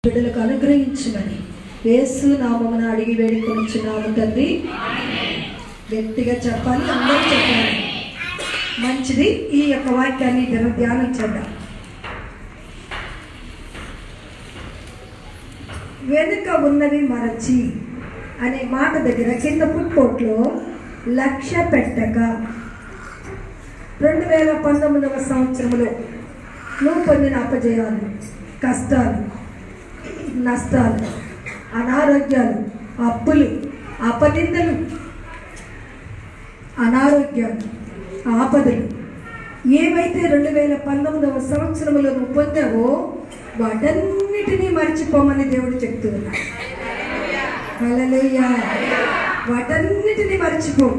బిడ్డలకు అనుగ్రహించమని యేసు నామమున అడిగి వేడుకొనుచున్నాము తండ్రి. గట్టిగా చెప్పాలి, అందరూ చెప్పాలి. మంచిది. ఈ యొక్క వాక్యాన్ని ధ్యానం చేద్దాం. వెనుక ఉన్నవి మరచి అనే మాట దగ్గర కింద ఫుట్‌నోట్లో లక్ష్య పెట్టక 2019వ సంవత్సరంలో నువ్వు పొందిన అపజయాలు, కష్టాలు, నష్టాలు, అనారోగ్యాలు, అప్పులు, అపనిందలు, అనారోగ్యాలు, ఆపదలు ఏవైతే 2019వ సంవత్సరంలో నువ్వు పొందావో వాటన్నిటినీ మర్చిపోమని దేవుడు చెప్తూ ఉన్నాడు. హల్లెలూయా. వాటన్నిటినీ మర్చిపో.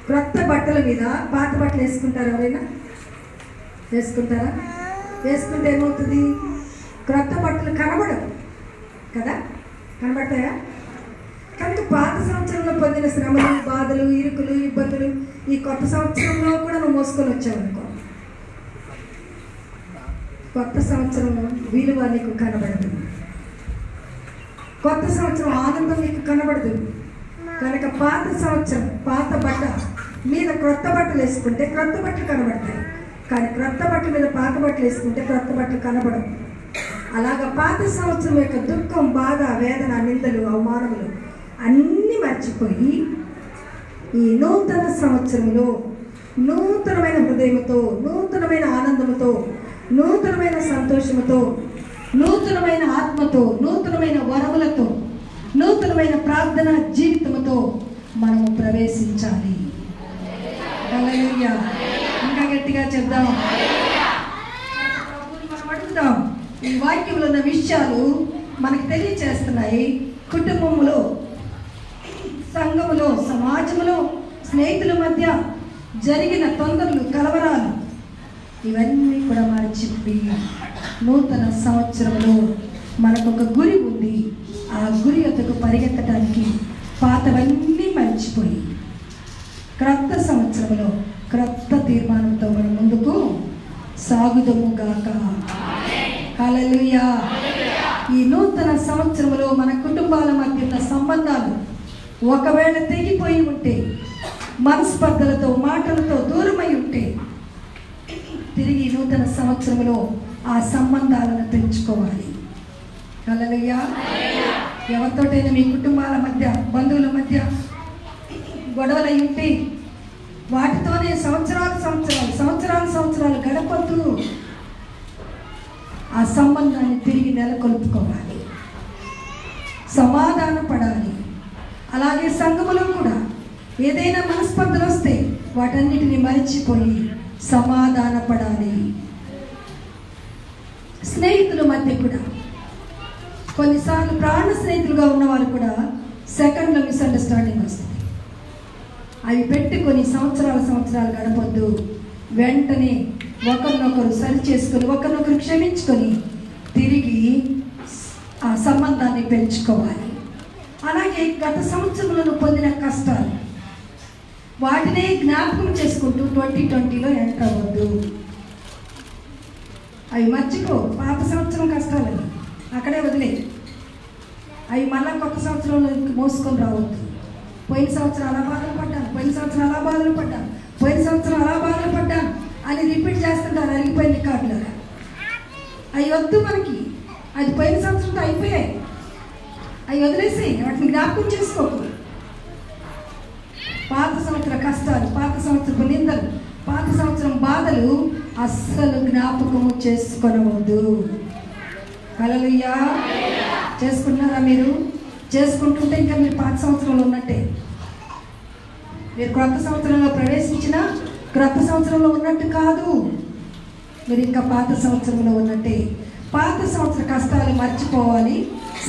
క్రొత్త బట్టల మీద పాత బట్టలు వేసుకుంటారా? ఎవరైనా వేసుకుంటారా? వేసుకుంటే ఏమవుతుంది? క్రొత్త బట్టలు కనబడవు కదా, కనబడతాయా? కనుక పాత సంవత్సరంలో పొందిన శ్రమలు, బాధలు, ఇరుకులు, ఇబ్బందులు ఈ కొత్త సంవత్సరంలో కూడా నువ్వు మోసుకొని వచ్చావనుకో, కొత్త సంవత్సరం విలువ నీకు కనబడదు. కొత్త సంవత్సరం ఆనందం నీకు కనబడదు. కనుక పాత సంవత్సరం పాత బట్ట మీద క్రొత్త బట్టలు వేసుకుంటే క్రొత్త బట్టలు కనబడతాయి. కానీ క్రొత్త బట్టల మీద పాత బట్టలు వేసుకుంటే క్రొత్త బట్టలు కనబడవు. అలాగా పాత సంవత్సరం యొక్క దుఃఖం, బాధ, వేదన, నిందలు, అవమానములు అన్నీ మర్చిపోయి ఈ నూతన సంవత్సరంలో నూతనమైన హృదయంతో, నూతనమైన ఆనందంతో, నూతనమైన సంతోషముతో, నూతనమైన ఆత్మతో, నూతనమైన వరములతో, నూతనమైన ప్రార్థన జీవితంతో మనము ప్రవేశించాలి. హల్లెలూయా. ఇంకా గట్టిగా చెప్దాం. మనం అడుగుదాం. ఈ వాక్యంలో ఉన్న విషయాలు మనకు తెలియచేస్తున్నాయి. కుటుంబంలో, సంఘములో, సమాజంలో, స్నేహితుల మధ్య జరిగిన తొందరలు, కలవరాలు ఇవన్నీ కూడా మర్చిపోయి నూతన సంవత్సరంలో మనకు ఒక గురి ఉంది. ఆ గురి వద్దకు పరిగెత్తడానికి పాతవన్నీ మర్చిపోయి క్రొత్త సంవత్సరంలో క్రొత్త తీర్మానంతో మనం ముందుకు సాగుదము గాక. హల్లెలూయా. ఈ నూతన సంవత్సరంలో మన కుటుంబాల మధ్య ఉన్న సంబంధాలు ఒకవేళ తెగిపోయి ఉంటే, మనస్పర్ధలతో, మాటలతో దూరమై ఉంటే, తిరిగి నూతన సంవత్సరంలో ఆ సంబంధాలను పెంచుకోవాలి. హల్లెలూయా. ఎవరితోటైనా మీ కుటుంబాల మధ్య, బంధువుల మధ్య గొడవలు అయి ఉంటే వాటితోనే సంవత్సరాలు గడపద్దు. ఆ సంబంధాన్ని తిరిగి నెలకొల్పుకోవాలి, సమాధాన పడాలి. అలాగే సంఘములో కూడా ఏదైనా మనస్పర్ధలు వస్తే వాటన్నిటిని మరిచిపోయి సమాధాన పడాలి. స్నేహితుల మధ్య కూడా కొన్నిసార్లు ప్రాణ స్నేహితులుగా ఉన్నవారు కూడా సెకండ్లో మిస్అండర్స్టాండింగ్ వస్తుంది. అవి పెట్టుకొని సంవత్సరాలు గడపొద్దు. వెంటనే ఒకరినొకరు సరి చేసుకొని, ఒకరినొకరు క్షమించుకొని తిరిగి ఆ సంబంధాన్ని పెంచుకోవాలి. అలాగే గత సంవత్సరంలో పొందిన కష్టాలు వాటినే జ్ఞాపకం చేసుకుంటూ 2020లో ఎంటర్ అవ్వద్దు. అవి మర్చిపో. పాత సంవత్సరం కష్టాలని అక్కడే వదిలే. అవి మళ్ళా కొత్త సంవత్సరంలో మోసుకొని రావద్దు. పోయిన సంవత్సరం అలా బాధలు పడ్డాను, పోయిన సంవత్సరం అలా బాధలు పడ్డాను, పోయిన సంవత్సరం అలా బాధలు పడ్డాను అని రిపీట్ చేస్తుంటారు అరిగిపోయిన రికార్డులాగా. అవి వద్దు మనకి. అది పోయిన సంవత్సరంతో అయిపోయాయి. అవి వదిలేసి వాటిని జ్ఞాపకం చేసుకోకు. పాత సంవత్సర కష్టాలు, పాత సంవత్సరపు నిందలు, పాత సంవత్సరం బాధలు అస్సలు జ్ఞాపకము చేసుకొనవద్దు. హల్లెలూయా. చేసుకుంటున్నారా? మీరు చేసుకుంటుంటే ఇంకా మీరు పాత సంవత్సరంలో ఉన్నట్టే. మీరు క్రొత్త సంవత్సరంలో ప్రవేశించిన క్రొత్త సంవత్సరంలో ఉన్నట్టు కాదు. మీరు ఇంకా పాత సంవత్సరంలో ఉన్నట్టే. పాత సంవత్సర కష్టాలు మర్చిపోవాలి,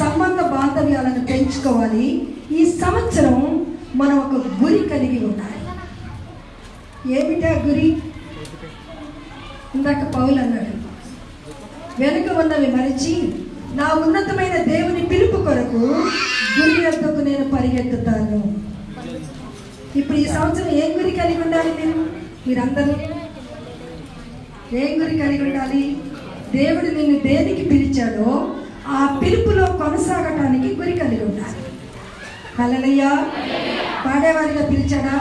సంబంధ బాంధవ్యాలను పెంచుకోవాలి. ఈ సంవత్సరం మనం ఒక గురి కలిగి ఉండాలి. ఏమిటా గురి? ఇందాక పౌలు అన్నాడు, వెనుక ఉన్నవి మరిచి నా ఉన్నతమైన దేవుని పిలుపు కొరకు గురి వద్దకు నేను పరిగెత్తుతాను. ఇప్పుడు ఈ సంవత్సరం ఏం గురి కలిగి ఉండాలి? మీరందరూ ఏం గురి కలిగి ఉండాలి? దేవుడు నిన్ను దేనికి పిలిచాడో ఆ పిలుపులో కొనసాగటానికి గురి కలిగి ఉండాలి. హల్లెలూయా. పాడేవారిగా పిలిచాడా?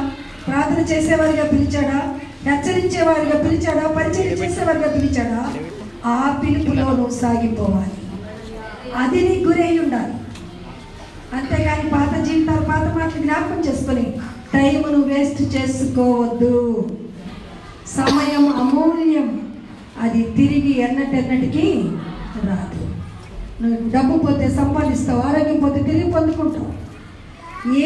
ప్రార్థన చేసేవారిగా పిలిచాడా? హెచ్చరించేవారిగా పిలిచాడా? పరిచయం చేసేవారిగా పిలిచాడా? ఆ పిలుపులో నువ్వు సాగిపోవాలి. అది నీ గురి అయి ఉండాలి. అంతేగాని పాత జీవితాలు, పాత మాటలు జ్ఞాపకం చేసుకొని టైమును వేస్ట్ చేసుకోవద్దు. సమయం అమూల్యం, అది తిరిగి ఎన్నటికి రాదు. నువ్వు డబ్బు పోతే సంపాదిస్తావు, ఆరోగ్యం పోతే తిరిగి పొందుకుంటావు,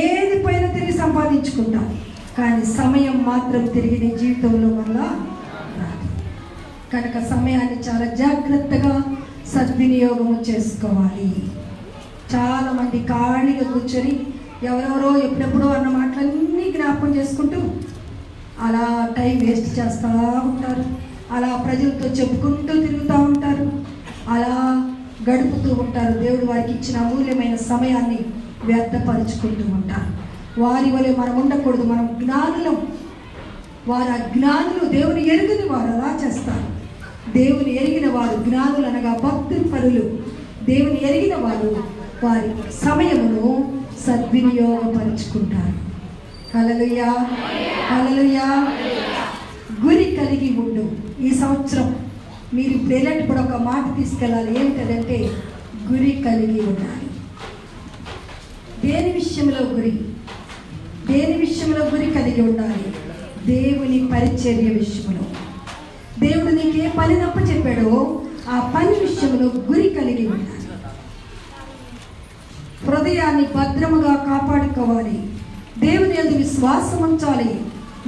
ఏది పోయినా తిరిగి సంపాదించుకుంటావు, కానీ సమయం మాత్రం తిరిగి నీ జీవితంలో వల్ల రాదు. కనుక సమయాన్ని చాలా జాగ్రత్తగా సద్వినియోగము చేసుకోవాలి. చాలామంది ఖాళీగా కూర్చొని ఎవరెవరో ఎప్పుడెప్పుడో అన్న మాటలన్నీ జ్ఞాపకం చేసుకుంటూ అలా టైం వేస్ట్ చేస్తూ ఉంటారు. అలా ప్రజలతో చెప్పుకుంటూ తిరుగుతూ ఉంటారు. అలా గడుపుతూ ఉంటారు. దేవుడు వారికి ఇచ్చిన అమూల్యమైన సమయాన్ని వ్యర్థపరుచుకుంటూ ఉంటారు. వారి వలె మనం ఉండకూడదు. మనం జ్ఞానులం. వారు అజ్ఞానులు, దేవుని ఎరుగని వారు అలా చేస్తారు. దేవుని ఎరిగిన వారు జ్ఞానులు అనగా భక్తి పరులు. దేవుని ఎరిగిన వారు వారి సమయమును సద్వినియోగపరుచుకుంటారు. హల్లెలూయా, హల్లెలూయా. గురి కలిగి ఉండు. ఈ సంవత్సరం మీరు ఇప్పుడు ఒక మాట తీసుకెళ్ళాలి. ఏంటంటే గురి కలిగి ఉండాలి. దేని విషయంలో గురి? దేని విషయంలో గురి కలిగి ఉండాలి? దేవుని పరిచర్య విషయంలో. దేవుడు నీకు ఏ పని నప్ప చెప్పాడో ఆ పని విషయంలో గురి కలిగి ఉండాలి. హృదయాన్ని భద్రముగా కాపాడుకోవాలి. దేవుని యందు విశ్వాసం ఉంచాలి.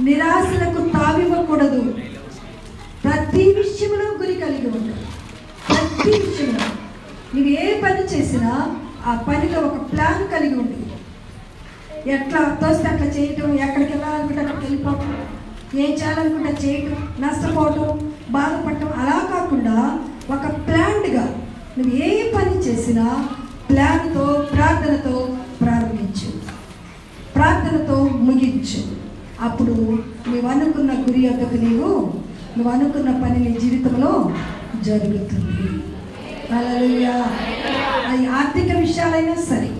నిరాశలకు తావివ్వకూడదు. ప్రతి విషయంలో గురి కలిగి ఉండాలి. ప్రతి విషయంలో నువ్వు ఏ పని చేసినా ఆ పనిలో ఒక ప్లాన్ కలిగి ఉండి, ఎట్లా తోస్తే అట్లా చేయటం, ఎక్కడికి వెళ్ళాలనుకుంటే అక్కడికి వెళ్ళిపోవటం, ఏం చేయాలనుకుంటే చేయటం, నష్టపోవటం, బాధపడటం అలా కాకుండా ఒక ప్లాన్డ్గా నువ్వు ఏ పని చేసినా ప్లాన్తో, ప్రార్థనతో ప్రారంభించు, ప్రార్థనతో ముగించు. అప్పుడు నువ్వు అనుకున్న గురి యొక్కకు నువ్వు అనుకున్న పని నీ జీవితంలో జరుగుతుంది. హల్లెలూయా. అది ఆర్థిక విషయాలైనా సరే,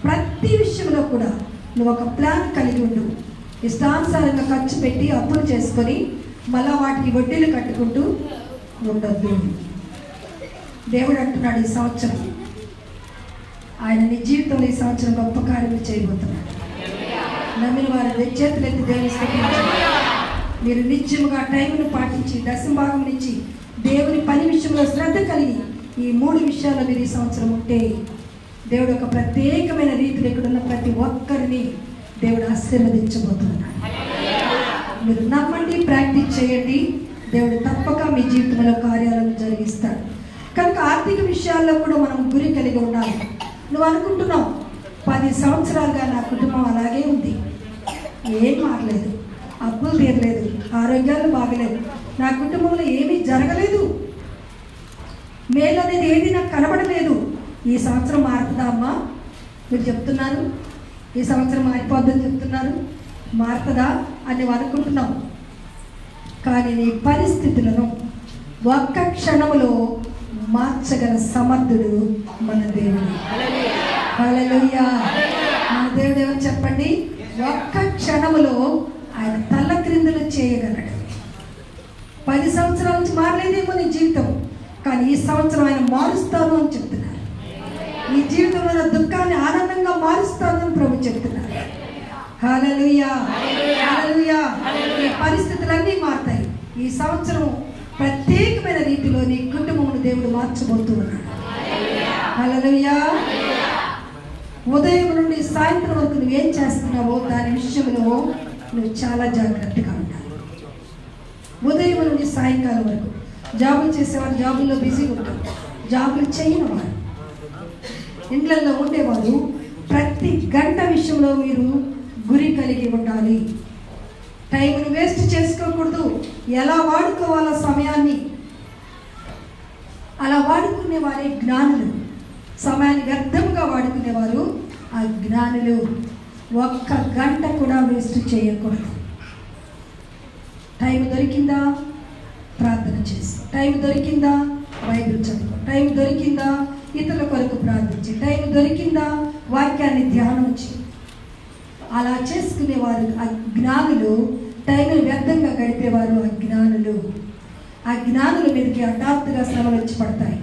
ప్రతి విషయంలో కూడా నువ్వు ఒక ప్లాన్ కలిగి ఉండు. ఇష్టానుసారంగా ఖర్చు పెట్టి అప్పులు చేసుకొని మళ్ళా వాటికి వడ్డీలు కట్టుకుంటూ ఉండొద్దు. దేవుడు అంటున్నాడు, ఈ సంవత్సరం ఆయన నీ జీవితంలో ఈ సంవత్సరం గొప్ప కార్యములు చేయబోతున్నాడు. నమ్మిన వారు చేతులెత్తి దేవుని స్తుతించండి. మీరు నిత్యముగా టైంను పాటించి దశభాగం నుంచి దేవుని పని విషయంలో శ్రద్ధ కలిగి ఈ 3 విషయాల్లో మీరు ఈ సంవత్సరం ఉంటే దేవుడు ఒక ప్రత్యేకమైన రీతిలో ఇక్కడున్న ప్రతి ఒక్కరిని దేవుడు ఆశీర్వదించబోతున్నాడు. మీరు నమ్మండి, ప్రాక్టీస్ చేయండి. దేవుడు తప్పక మీ జీవితంలో కార్యాలను జరిగిస్తాడు. కనుక ఆర్థిక విషయాల్లో కూడా మనం గురి కలిగి ఉండాలి. నువ్వు అనుకుంటున్నావు 10 సంవత్సరాలుగా నా కుటుంబం అలాగే ఉంది, ఏం మారలేదు, అప్పులు తీరలేదు, ఆరోగ్యాలు బాగలేదు, నా కుటుంబంలో ఏమీ జరగలేదు, మేలు అనేది ఏది నాకు కనబడలేదు. ఈ సంవత్సరం మారుతుందా అమ్మా? మీరు చెప్తున్నారు ఈ సంవత్సరం మారిపోద్దని చెప్తున్నారు. మారుతుందా అని నువ్వు అనుకుంటున్నావు. కానీ నీ పరిస్థితులను ఒక్క క్షణములో మార్చగల సమర్థుడు మన దేవుడు. హల్లెలూయా. మన దేవుడు ఏమని చెప్పండి? ఒక్క క్షణములో ఆయన తల్ల క్రిందులు చేయగలడు. 10 సంవత్సరాల నుంచి మారలేదేమో నీ జీవితం, కానీ ఈ సంవత్సరం ఆయన మారుస్తాను అని చెప్తున్నారు. నీ జీవితంలో దుఃఖాన్ని ఆనందంగా మారుస్తాను అని ప్రభు చెప్తున్నారు. హల్లెలూయా, హల్లెలూయా. నీ పరిస్థితులన్నీ మారుతాయి. ఈ సంవత్సరం ప్రత్యేకమైన రీతిలో నీ కుటుంబమును దేవుడు మార్చబోతూ ఉన్నాడు. హల్లెలూయా. ఉదయం నుండి సాయంత్రం వరకు నువ్వేం చేస్తున్నావో దాని విషయంలో నువ్వు చాలా జాగ్రత్తగా ఉండాలి. ఉదయం నుండి సాయంకాలం వరకు జాబులు చేసేవారు జాబుల్లో బిజీగా ఉంటారు. జాబులు చేయని వారు, ఇండ్లలో ఉండేవారు, ప్రతి గంట విషయంలో మీరు గురి కలిగి ఉండాలి. టైంను వేస్ట్ చేసుకోకూడదు. ఎలా వాడుకోవాలో సమయాన్ని అలా వాడుకునే వారే జ్ఞానులు. సమయాన్ని వ్యర్థంగా వాడుకునేవారు ఆ జ్ఞానులు. ఒక్క గంట కూడా వేస్ట్ చేయకూడదు. టైం దొరికిందా ప్రార్థన చేసుకో. టైం దొరికిందా బైబిల్ చదువు. టైం దొరికిందా ఇతరుల కొరకు ప్రార్థించి. టైం దొరికిందా వాక్యాన్ని ధ్యానం చేయి. అలా చేసుకునేవారు అజ్ఞానులు, టైంను వ్యర్థంగా గడిపేవారు అజ్ఞానులు. ఆ జ్ఞానుల మీదకి హఠాత్తుగా శ్రమలు వచ్చి పడతాయి.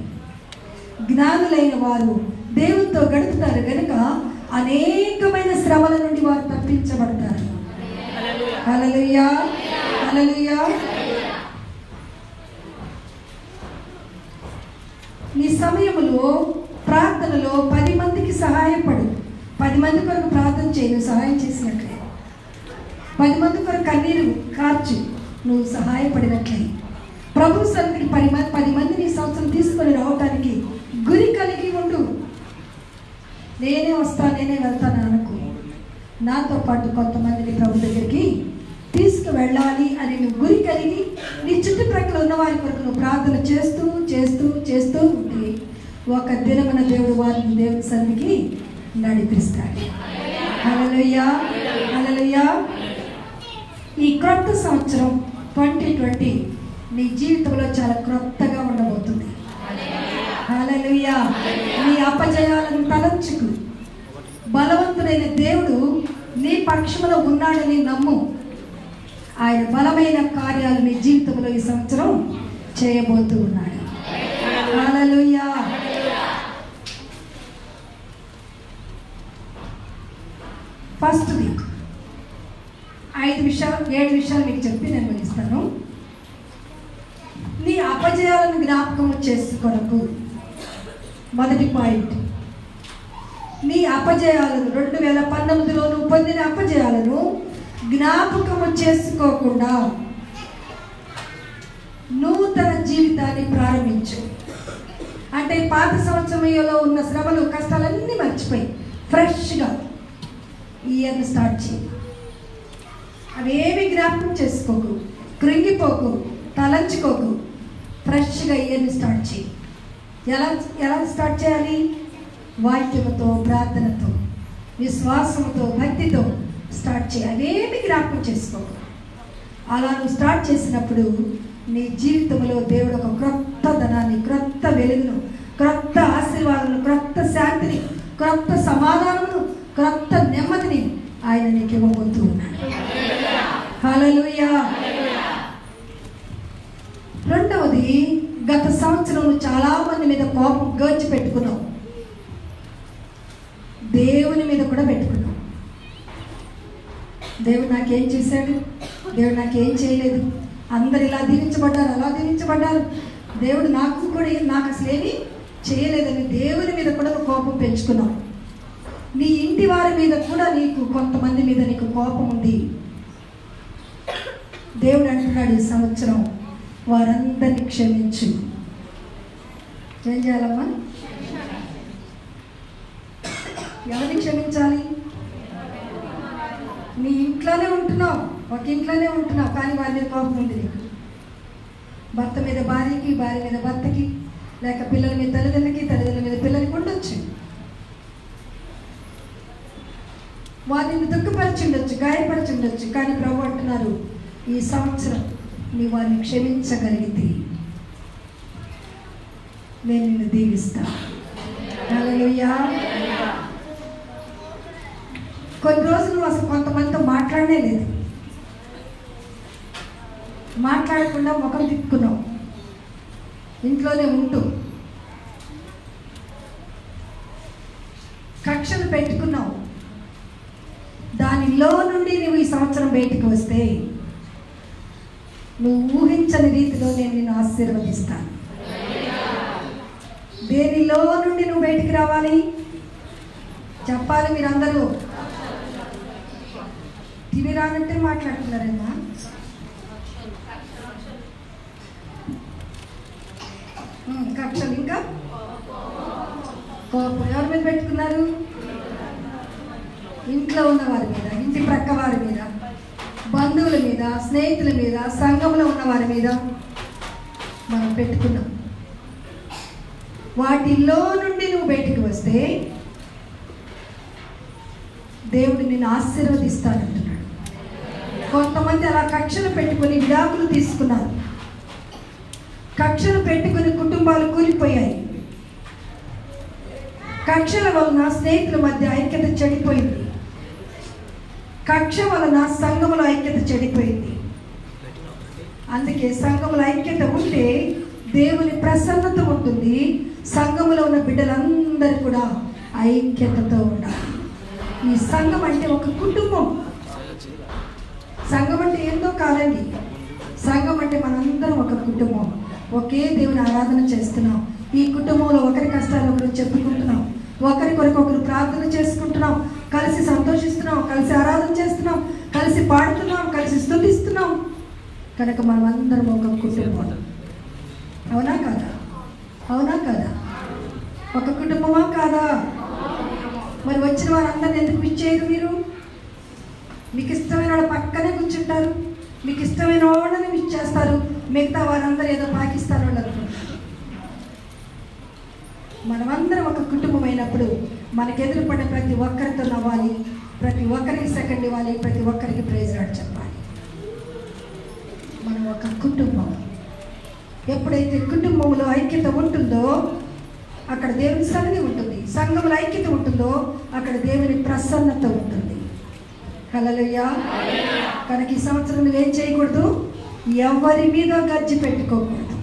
జ్ఞానులైన వారు దేవునితో గడుపుతారు కనుక అనేకమైన శ్రమల నుండి వారు తప్పించబడతారు. హల్లెలూయా, హల్లెలూయా. నీ సమయంలో ప్రార్థనలో 10 మందికి సహాయపడు. 10 మంది కొరకు ప్రార్థన చేయి, నువ్వు సహాయం చేసినట్లే. 10 మంది కొరకు కన్నీరు కార్చు, నువ్వు సహాయపడినట్లే. ప్రభు సన్నిధికి 10 మందిని ఈ సంవత్సరం తీసుకొని రావటానికి గురి కలిగి ఉండు. నేనే వస్తాను, నేనే వెళ్తాను అనుకో. నాతో పాటు కొంతమందిని ప్రభు దగ్గరికి తీసుకువెళ్ళాలి అని నువ్వు గురి కలిగి నీ చుట్టుప్రక్కల ఉన్న వారి కొరకు నువ్వు ప్రార్థన చేస్తూ చేస్తూ చేస్తూ ఉంటే ఒక దినమున దేవుడు వారిని దేవుని సన్నిధికి నడిపిస్తాడు. హల్లెలూయా, హల్లెలూయా. ఈ క్రొత్త సంవత్సరం 2020 నీ జీవితంలో చాలా క్రొత్తగా ఉండబోతుంది. హల్లెలూయా. నీ అపజయాలను తలంచుకు. బలవంతుడైన దేవుడు నీ పక్షంలో ఉన్నాడని నమ్ము. ఆయన బలమైన కార్యాలు నీ జీవితంలో ఈ సంవత్సరం చేయబోతూ ఉన్నాడు. హల్లెలూయా. ఫస్ట్ వీక్ 7 విషయాలు మీకు చెప్పి నేను ముగిస్తాను. నీ అపజయాలను జ్ఞాపకం చేసుకొనకు. మొదటి పాయింట్, నీ అపజయాలను 2019లో నువ్వు పొందిన అపజయాలను జ్ఞాపకము చేసుకోకుండా నూతన జీవితాన్ని ప్రారంభించు. అంటే పాత సంవత్సరంలో ఉన్న శ్రమలు కష్టాలన్నీ మర్చిపోయి ఫ్రెష్గా ఈ ఇయర్ని స్టార్ట్ చేయి. అవేమి జ్ఞాపకం చేసుకోకు, కృంగిపోకు, తలంచుకోకు. ఫ్రెష్గా ఇయర్ని స్టార్ట్ చేయి. ఎలా స్టార్ట్ చేయాలి? వాక్యముతో, ప్రార్థనతో, విశ్వాసంతో, భక్తితో స్టార్ట్ చేయి. అవేమి జ్ఞాపకం చేసుకోకు. అలా నువ్వు స్టార్ట్ చేసినప్పుడు నీ జీవితంలో దేవుడు ఒక క్రొత్త ధనాన్ని, క్రొత్త వెలుగును, క్రొత్త ఆశీర్వాదాలను, క్రొత్త శాంతిని, క్రొత్త సమాధానమును, క్రొత్త నెమ్మదిని ఆయన నీకు ఇవ్వబోతూ ఉన్నాడు. హల్లెలూయా. రెండవది, గత సంవత్సరం చాలా మంది మీద కోపం గర్చి పెట్టుకున్నావు. దేవుని మీద కూడా పెట్టుకున్నావు. దేవుడు నాకేం చేశాడు, దేవుడు నాకేం చేయలేదు, అందరు ఇలా దీవించబడ్డారు, అలా దీవించబడ్డారు, దేవుడు నాకు అసలు ఏమీ చేయలేదని దేవుని మీద కూడా కోపం పెంచుకున్నావు. నీ ఇంటి వారి మీద కూడా కొంతమంది మీద నీకు కోపం ఉంది. దేవుడు అంటున్నాడు, ఈ సంవత్సరం వారందరినీ క్షమించు. ఏం చేయాలమ్మా? ఎవరిని క్షమించాలి? నీ ఇంట్లోనే ఉంటున్నావు, ఒక ఇంట్లోనే ఉంటున్నావు, కానీ వారి మీద కోపం ఉంది నీకు. భర్త మీద భార్యకి, భార్య మీద భర్తకి, లేక పిల్లల మీద తల్లిదండ్రులకి, తల్లిదండ్రుల మీద పిల్లలకి ఉండొచ్చు. వారిని దుఃఖపరిచిండొచ్చు, గాయపరిచిండొచ్చు, కానీ ప్రభు అంటున్నారు, ఈ సంవత్సరం నీ వారిని క్షమించగలిగితే నేను నిన్ను దీవిస్తా. హల్లెలూయా. కొన్ని రోజులు అసలు కొంతమందితో మాట్లాడనే లేదు, మాట్లాడకుండా ముఖం తిప్పుకున్నావు, ఇంట్లోనే ఉంటూ కక్షలు పెట్టుకున్నావు. దానిలో నుండి నువ్వు ఈ సంవత్సరం బయటికి వస్తే నువ్వు ఊహించని రీతిలో నేను నిన్ను ఆశీర్వదిస్తాను. దేనిలో నుండి నువ్వు బయటికి రావాలి చెప్పాలి. మీరందరూ టీవీ రానంటే మాట్లాడుతున్నారమ్మా. కక్షలు, ఇంకా కోపం ఎవరి మీద పెట్టుకున్నారు? ఇంట్లో ఉన్న వారి మీద, ఇంటి ప్రక్క వారి మీద, బంధువుల మీద, స్నేహితుల మీద, సంఘంలో ఉన్న వారి మీద మనం పెట్టుకున్నాం. వాటిల్లో నుండి నువ్వు బయటికి వస్తే దేవుడు నిన్ను ఆశీర్వదిస్తానంటున్నాడు. కొంతమంది అలా కక్షలు పెట్టుకొని విడాకులు తీసుకున్నారు. కక్షలు పెట్టుకుని కుటుంబాలు కూలిపోయాయి. కక్షల వలన స్నేహితుల మధ్య ఐక్యత చెడిపోయింది. కక్ష వలన సంఘముల ఐక్యత చెడిపోయింది. అందుకే సంఘముల ఐక్యత ఉంటే దేవుని ప్రసన్నత ఉంటుంది. సంఘములో ఉన్న బిడ్డలందరూ కూడా ఐక్యతతో ఉండాలి. ఈ సంఘం అంటే ఒక కుటుంబం. సంఘం అంటే ఏందో కాదండి. సంఘం అంటే మనందరం ఒక కుటుంబం. ఒకే దేవుని ఆరాధన చేస్తున్నాం. ఈ కుటుంబంలో ఒకరి కష్టాలు ఒకరు చెప్పుకుంటున్నాం, ఒకరి కొరకు ఒకరు ప్రార్థన చేసుకుంటున్నాం, కలిసి సంతోషిస్తున్నాం, కలిసి ఆరాధన చేస్తున్నాం, కలిసి పాడుతున్నాం, కలిసి స్తుతిస్తున్నాం. కనుక మనం అందరం ఒక కుటుంబం. అవునా కాదా? అవునా కాదా? ఒక కుటుంబమా కాదా? మరి వచ్చిన వారందరినీ ఎందుకు పిచ్చేయరు? మీరు మీకు ఇష్టమైన వాళ్ళ పక్కనే కూర్చుంటారు, మీకు ఇష్టమైన వాళ్ళని ఇచ్చేస్తారు. మిగతా వారందరూ ఏదో పాకిస్తాన్ వాళ్ళు అనుకుంటారు. మనమందరం ఒక కుటుంబం అయినప్పుడు మనకు ఎదురుపడిన ప్రతి ఒక్కరితో నవ్వాలి, ప్రతి ఒక్కరికి సెకండ్ ఇవ్వాలి, ప్రతి ఒక్కరికి ప్రైజ్ రాడ్ చెప్పాలి. మనం ఒక కుటుంబం. ఎప్పుడైతే కుటుంబంలో ఐక్యత ఉంటుందో అక్కడ దేవుని సన్నిధి ఉంటుంది. సంఘంలో ఐక్యత ఉంటుందో అక్కడ దేవుని ప్రసన్నత ఉంటుంది. హల్లెలూయా. కనుక ఈ సంవత్సరం నువ్వేం చేయకూడదు? ఎవరి మీద గర్జి పెట్టుకోకూడదు.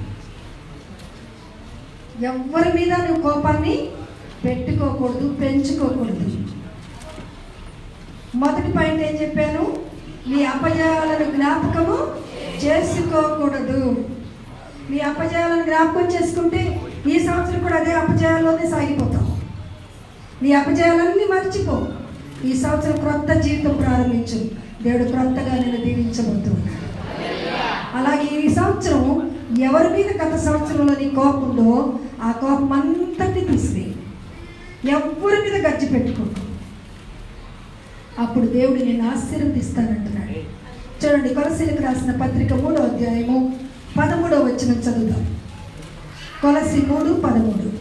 ఎవరి మీద నువ్వు కోపాన్ని పెట్టుకోకూడదు, పెంచుకోకూడదు. మొదటి పాయింట్ ఏం చెప్పాను? నీ అపజయాలను జ్ఞాపకము చేసుకోకూడదు. నీ అపజయాలను జ్ఞాపకం చేసుకుంటే ఈ సంవత్సరం కూడా అదే అపజయాల్లోనే సాగిపోతావు. నీ అపజయాలన్నీ మర్చిపో. ఈ సంవత్సరం క్రొత్త జీవితం ప్రారంభించు. దేవుడు క్రొత్తగా నేను దీవించబోతున్నాడు. అలాగే ఈ సంవత్సరం ఎవరి మీద గత సంవత్సరంలో నీ కోపం ఉందో ఆ కోపం అంతటి తీసివేయి. ఎవరి మీద గజ్జి పెట్టుకోకు. అప్పుడు దేవుడు నేను ఆశీర్వదిస్తానంటున్నాడు. చూడండి, కొలసీలకు రాసిన పత్రిక 3వ అధ్యాయము 13వ వచనం చదువుదాం. కొలసీ 3:13.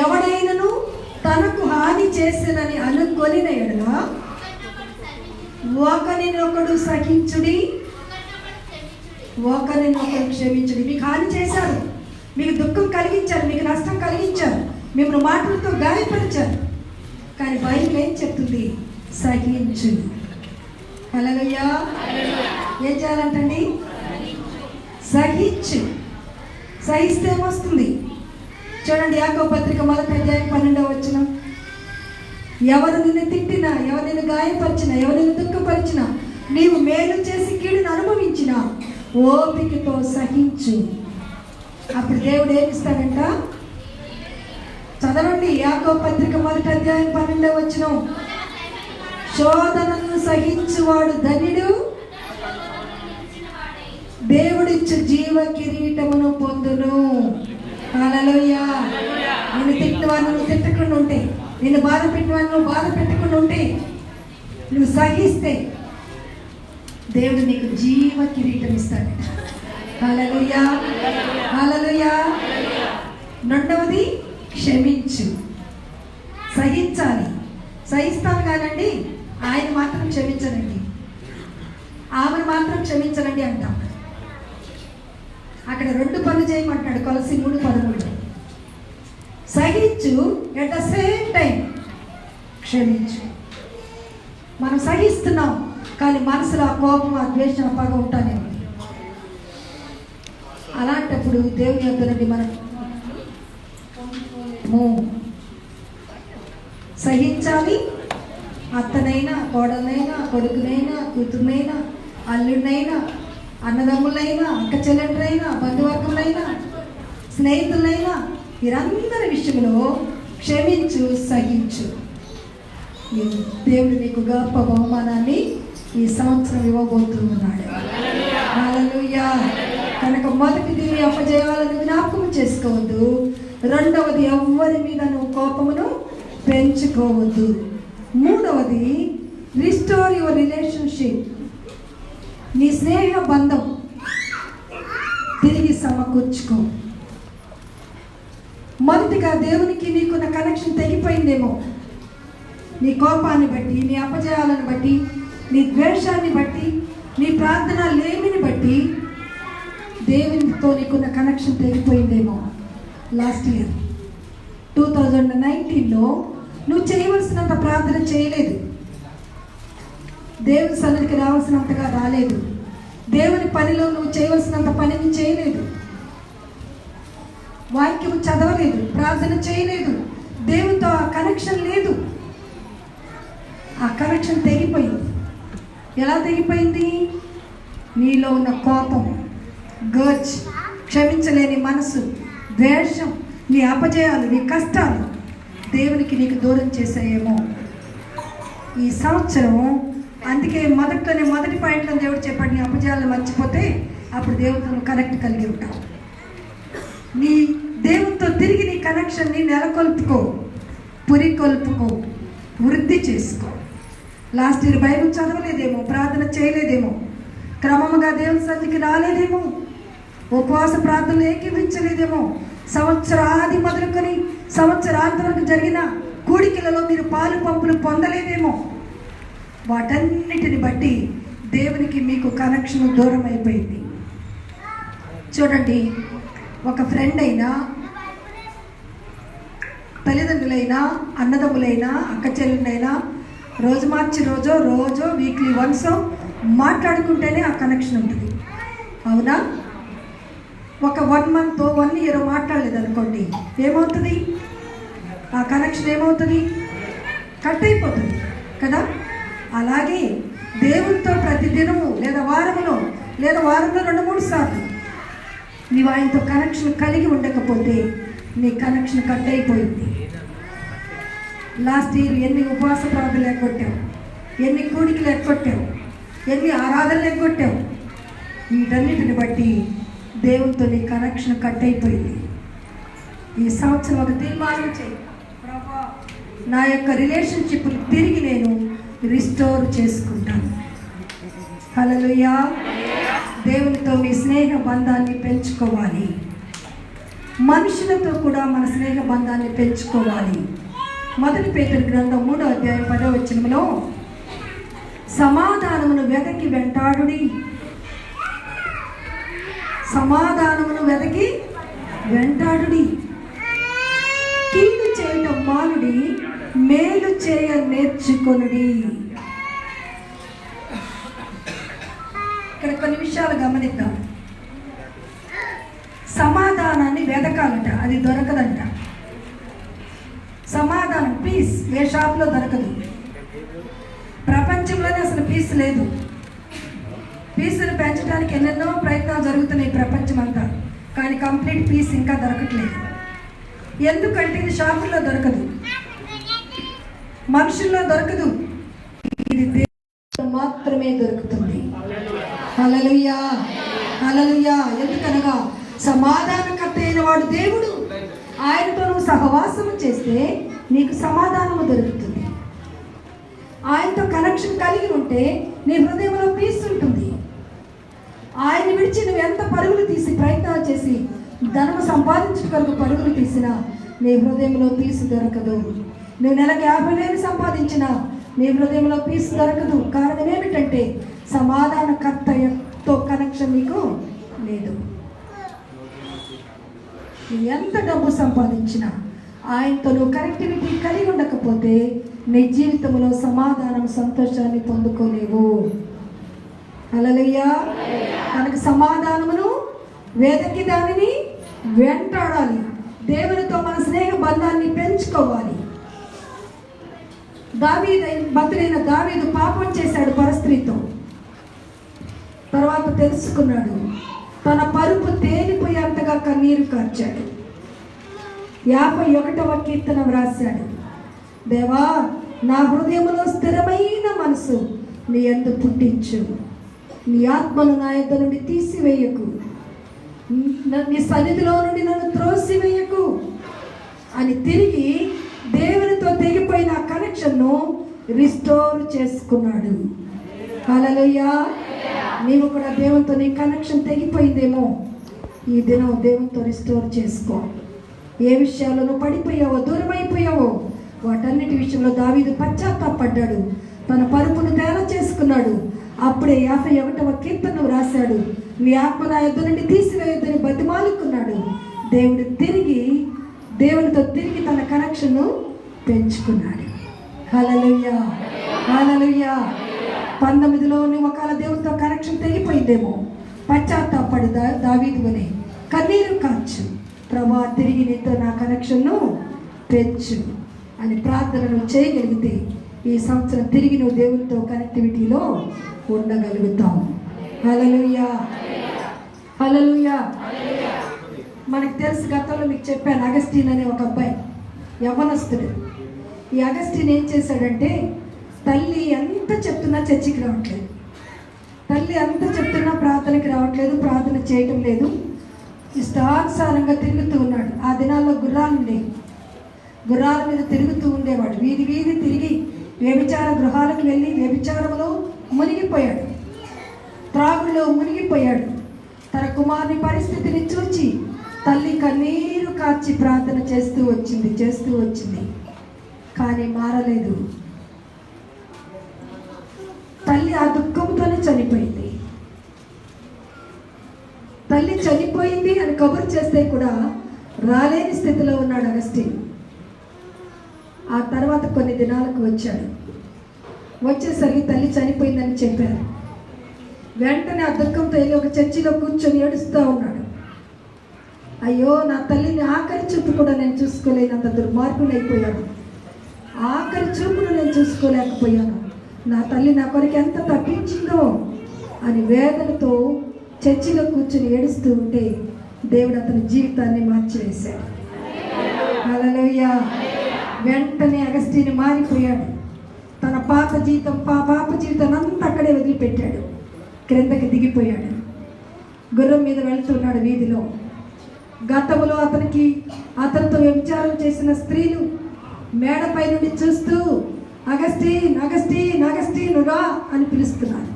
ఎవడైనను తనకు హాని చేసినని అనుకొనిన ఎడల ఒకరినొకడు సహించుడి, ఒకరినొకరు క్షమించుడి. మీకు హాని చేశారు, మీకు దుఃఖం కలిగించారు, మీకు నష్టం కలిగించారు, మిమ్మల్ని మాటలతో గాయపరిచారు. కానీ బైబిల్ ఏం చెప్తుంది? సహించు. హల్లెలూయా. ఏం చేయాలంటండి? సహించు. సహిస్తే ఏమొస్తుంది? చూడండి, యాకోబు పత్రిక 1వ అధ్యాయం 12వ వచనం. ఎవరు నిన్ను తిట్టినా, ఎవరు నిన్ను గాయపరిచినా, ఎవరు నిన్ను దుఃఖపరిచినా, నీవు మేలు చేసి కీడును అనుభవించిన ఓపికతో సహించు. అప్పుడు దేవుడు ఏమిస్తాడంట? చదవండి, యాకోబు పత్రిక 1వ అధ్యాయం 12వ వచనం. శోధనను సహించువాడు ధన్యుడు, దేవుడిచ్చు జీవ కిరీటమును పొందును. హల్లెలూయా. నిన్ను తిట్టిన వారిని నువ్వు తిట్టకుండా ఉంటే, నిన్ను బాధ పెట్టిన వారిని నువ్వు బాధ పెట్టకుండా ఉంటే, నువ్వు సహిస్తే దేవుడు నీకు జీవ కిరీటం ఇస్తాడు. హల్లెలూయా. హల్లెలూయా. రెండవది క్షమించు. సహించాలి. సహిస్తాను కానండి, ఆయన మాత్రం క్షమించనండి, ఆమెను మాత్రం క్షమించనండి అంటాం. అక్కడ 2 పనులు చేయమంటాడు. కొలసీ 3:13. సహించు, ఎట్ ద సేమ్ టైం క్షమించు. మనం సహిస్తున్నాం కానీ మనసులో ఆ కోపం, ఆ ద్వేషం, ఆ పగ ఉంటానే ఉంది. అలాంటప్పుడు దేవుని యొద్ద నుండి మనం సహించాలి. అత్తనైనా, కోడలైనా, కొడుకునైనా, కూతురునైనా, అల్లుడినైనా, అన్నదమ్ములైనా, అక్క చెల్లెండ్రైనా, బంధువర్గంలైనా, స్నేహితులైనా, వీరందరి విషయంలో క్షమించు, సహించు. దేవుడు నీకు గొప్ప బహుమానాన్ని ఈ సంవత్సరం ఇవ్వబోతున్నాడు. హల్లెలూయా. కనుక మొదటిది అపజయాలను జ్ఞాపకం చేసుకోవద్దు. రెండవది ఎవ్వరి మీద నువ్వు కోపమును పెంచుకోవద్దు. మూడవది రిస్టోర్ యువర్ రిలేషన్షిప్. నీ స్నేహ బంధం తిరిగి సమకూర్చుకో. మొదటిగా దేవునికి నీకున్న కనెక్షన్ తెగిపోయిందేమో. నీ కోపాన్ని బట్టి, నీ అపజయాలను బట్టి, నీ ద్వేషాన్ని బట్టి, నీ ప్రార్థన లేమిని బట్టి దేవునితో నీకున్న కనెక్షన్ తెగిపోయిందేమో. లాస్ట్ ఇయర్ 2019లో నువ్వు చేయవలసినంత ప్రార్థన చేయలేదు, దేవుని సన్నిధికి రావాల్సినంతగా రాలేదు, దేవుని పనిలో నువ్వు చేయవలసినంత పనిని చేయలేదు, వాక్యం చదవలేదు, ప్రార్థన చేయలేదు, దేవునితో ఆ కనెక్షన్ లేదు. ఆ కనెక్షన్ తెగిపోయింది. ఎలా తెగిపోయింది? నీలో ఉన్న కోపం, గర్జ్, క్షమించలేని మనసు, ద్వేషం, నీ అపజయాలు, నీ కష్టాలు దేవునికి నీకు దూరం చేసాయేమో ఈ సంవత్సరం. అందుకే మొదటి పాయింట్లో దేవుడు చెప్పాడు, నీ అపజయాలను మర్చిపోతే అప్పుడు దేవుడితో కనెక్ట్ కలిగి ఉంటావు. నీ దేవునితో తిరిగి నీ కనెక్షన్ని నెలకొల్పుకో, పురికొల్పుకో, వృద్ధి చేసుకో. లాస్ట్ ఇయర్ బైబిల్ చదవలేదేమో, ప్రార్థన చేయలేదేమో, క్రమముగా దేవుని సన్నిధికి రాలేదేమో, ఉపవాస ప్రార్థనలు ఏకీవించలేదేమో, సంవత్సరాది మొదలుకొని సంవత్సరాంతం వరకు జరిగిన కూడికలలో మీరు పాలు పంపులు పొందలేదేమో. వాటన్నిటిని బట్టి దేవునికి మీకు కనెక్షన్ దూరం అయిపోయింది. చూడండి, ఒక ఫ్రెండ్ అయినా, తల్లిదండ్రులైనా, అన్నదమ్ములైనా, అక్క చెల్లెలైనా రోజు మార్చి రోజో వీక్లీ వన్స్ మాట్లాడుకుంటేనే ఆ కనెక్షన్ ఉంటుంది. అవునా? ఒక 1 month 1 year మాట్లాడలేదు అనుకోండి, ఏమవుతుంది? ఆ కనెక్షన్ ఏమవుతుంది? కట్ అయిపోతుంది కదా. అలాగే దేవునితో ప్రతి దినము లేదా వారంలో 2-3 సార్లు నీవు ఆయనతో కనెక్షన్ కలిగి ఉండకపోతే నీ కనెక్షన్ కట్ అయిపోయింది. లాస్ట్ ఇయర్ ఎన్ని ఉపవాస ప్రార్థనలు ఎగ్గొట్టావు, ఎన్ని కూడికలు ఎగ్గొట్టావు, ఎన్ని ఆరాధనలు ఎగ్గొట్టావు. వీటన్నిటిని బట్టి దేవునితో నీ కనెక్షన్ కట్ అయిపోయింది. ఈ సంవత్సరం ఒక తీర్మానం చేయి, ప్రభా నా యొక్క రిలేషన్షిప్ తిరిగి నేను రిస్టోర్ చేసుకుంటాను. హల్లెలూయా. దేవునితో మీ స్నేహ బంధాన్ని పెంచుకోవాలి, మనుషులతో కూడా మన స్నేహ బంధాన్ని పెంచుకోవాలి. 1 పేతురు గ్రంథం 3వ అధ్యాయం 10వ వచనంలో సమాధానమును వెదకి వెంటాడుడి, సమాధానమును వెదకి వెంటాడుడి, కీడు చేయటం మానుడి, మేలు చేయ నేర్చుకొనుడి. ఇక్కడ కొన్ని విషయాలు గమనిద్దాం. సమాధానాన్ని వెదకాలట, అది దొరకదంట. సమాధానం, పీస్ ఏ షాప్లో దొరకదు. ప్రపంచంలోనే అసలు పీస్ లేదు. పీస్ను పెంచడానికి ఎన్నెన్నో ప్రయత్నాలు జరుగుతున్నాయి ప్రపంచం అంతా, కానీ కంప్లీట్ పీస్ ఇంకా దొరకట్లేదు. ఎందుకంటే ఇది షాపుల్లో దొరకదు, మనుషుల్లో దొరకదు, ఇది దేవుడు మాత్రమే దొరుకుతుంది. హల్లెలూయా, హల్లెలూయా. ఎందుకనగా సమాధానకర్త అయిన వాడు దేవుడు. ఆయనతో నువ్వు సహవాసము చేస్తే నీకు సమాధానము దొరుకుతుంది. ఆయనతో కనెక్షన్ కలిగి ఉంటే నీ హృదయంలో పీస్ ఉంటుంది. ఆయన విడిచి నువ్వు ఎంత పరుగులు తీసి ప్రయత్నాలు చేసి ధనము సంపాదించడానికి పరుగులు తీసినా నీ హృదయంలో పీసు దొరకదు. నువ్వు నెలకు 50,000 సంపాదించినా నీ హృదయంలో పీసు దొరకదు. కారణం ఏమిటంటే సమాధానకర్తతో కనెక్షన్ నీకు లేదు. నువ్వు ఎంత డబ్బు సంపాదించినా ఆయనతో నువ్వు కనెక్టివిటీ కలిగి ఉండకపోతే నీ జీవితంలో సమాధానం, సంతోషాన్ని పొందుకోలేవు. హల్లెలూయా. మనకు సమాధానమును వెదకి దానిని వెంటాడాలి. దేవునితో మన స్నేహ బంధాన్ని పెంచుకోవాలి. భక్తుడైన దావీదు పాపం చేశాడు పరస్త్రీతో. తర్వాత తెలుసుకున్నాడు, తన పరుపు తేలిపోయేంతగా కన్నీరు కార్చాడు. 51వ కీర్తన వ్రాశాడు, దేవా నా హృదయంలో స్థిరమైన మనసు నీ యందు పుట్టించు, నీ ఆత్మను నా యొద్ద నుండి తీసివేయకు, నీ సన్నిధిలో నుండి నన్ను త్రోసివేయకు అని తిరిగి దేవునితో తెగిపోయిన కనెక్షన్ను రిస్టోర్ చేసుకున్నాడు. హల్లెలూయా. నీవు కూడా దేవునితో నీ కనెక్షన్ తెగిపోయిందేమో, ఈ దినం దేవునితో రిస్టోర్ చేసుకో. ఏ విషయాల్లో నువ్వు పడిపోయావో, దూరమైపోయావో వాటన్నిటి విషయంలో దావీదు పశ్చాత్తాపడ్డాడు, తన పరుపును తేలా చేసుకున్నాడు. అప్పుడే 51వ కీర్తన రాశాడు, నీ ఆత్మ నా యొద్ద నుండి తీసివేయొద్దని బతిమాలుకున్నాడు. దేవుడు దేవునితో తిరిగి తన కనెక్షన్ను పెంచుకున్నాడు. హల్లెలూయా, హల్లెలూయా. 19లో ఒకవేళ దేవుడితో కనెక్షన్ తెగిపోయిందేమో, పశ్చాత్తాపడి దావీదు వలె కన్నీరు కాచు, ప్రభువా తిరిగి నీతో నా కనెక్షన్ను పెంచు అని ప్రార్థనలు చేయగలిగితే ఈ సంవత్సరం తిరిగి నువ్వు దేవునితో కనెక్టివిటీలో ఉండగలుగుతావు. హల్లెలూయా, హల్లెలూయా. మనకు తెలుసు, గతంలో మీకు చెప్పాను, అగస్టిన్ అనే ఒక అబ్బాయి యవ్వనస్తుడు. ఈ అగస్టిన్ ఏం చేశాడంటే, తల్లి ఎంత చెప్తున్నా చర్చికి రావట్లేదు, తల్లి ఎంత చెప్తున్నా ప్రార్థనకి రావట్లేదు, ప్రార్థన చేయటం లేదు, ఇష్టానుసారంగా తిరుగుతూ ఉన్నాడు. ఆ దినాల్లో గుర్రాల మీద తిరుగుతూ ఉండేవాడు. వీధి వీధి తిరిగి వ్యభిచార గృహాలకు వెళ్ళి వ్యభిచారంలో మునిగిపోయాడు, త్రాగులో మునిగిపోయాడు. తన కుమారుని పరిస్థితిని చూచి తల్లి కన్నీరు కార్చి ప్రార్థన చేస్తూ వచ్చింది, కానీ మారలేదు. తల్లి ఆ దుఃఖంతోనే చనిపోయింది. తల్లి చనిపోయింది అని కబురు చేస్తే కూడా రాలేని స్థితిలో ఉన్నాడు అగస్టిన్. ఆ తర్వాత కొన్ని దినాలకు వచ్చేసరికి తల్లి చనిపోయిందని చెప్పారు. వెంటనే ఆ దుఃఖంతో వెళ్ళి ఒక చర్చిలో కూర్చొని ఏడుస్తూ ఉన్నాడు. అయ్యో, నా తల్లిని ఆఖరి చూపు కూడా నేను చూసుకోలేనంత దుర్మార్గులైపోయాను, ఆఖరి చూపును నేను చూసుకోలేకపోయాను, నా తల్లి నా కొరకు ఎంత తప్పించిందో అని వేదనతో చర్చిలో కూర్చొని ఏడుస్తూ ఉంటే దేవుడు అతని జీవితాన్ని మార్చివేశాడు. హల్లెలూయా. వెంటనే అగస్టిన్ మారిపోయాడు. తన పాప జీవితాన్ని అంతా అక్కడే వదిలిపెట్టాడు, క్రిందకి దిగిపోయాడు. గుర్రం మీద వెళ్తున్నాడు వీధిలో. గతంలో అతనితో వ్యభిచారం చేసిన స్త్రీలు మేడపై నుండి చూస్తూ అగస్టిన్ అగస్టిన్ అగస్టిన్ రా అని పిలుస్తున్నారు.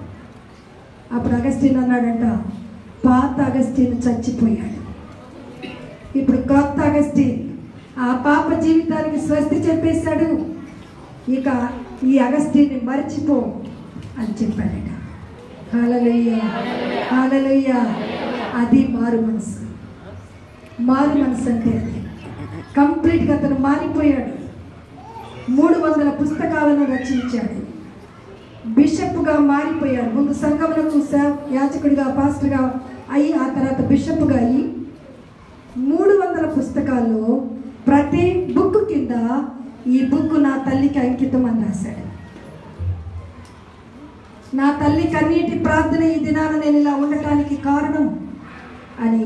అప్పుడు అగస్టిన్ అన్నాడంట, పాత అగస్టిన్ చచ్చిపోయాడు, ఇప్పుడు కొత్త అగస్టిన్ ఆ పాప జీవితానికి స్వస్తి చెప్పేశాడు, ఇక ఈ అగస్టిన్ని మర్చిపో అని చెప్పాడట. హల్లెలూయా, హల్లెలూయా. అది మారు మనసు అంటే అది కంప్లీట్గా అతను మారిపోయాడు. 300 పుస్తకాలను రచించాడు, బిషప్గా మారిపోయాడు. ముందు సంఘములకు యాజకుడిగా, పాస్టర్గా అయ్యి, ఆ తర్వాత బిషప్గా అయ్యి 300 పుస్తకాల్లో ప్రతి బుక్ కింద ఈ బుక్ నా తల్లికి అంకితం అని రాశాడు. నా తల్లి కన్నీటి ప్రార్థన ఈ దినాన నేను ఇలా ఉండటానికి కారణం అని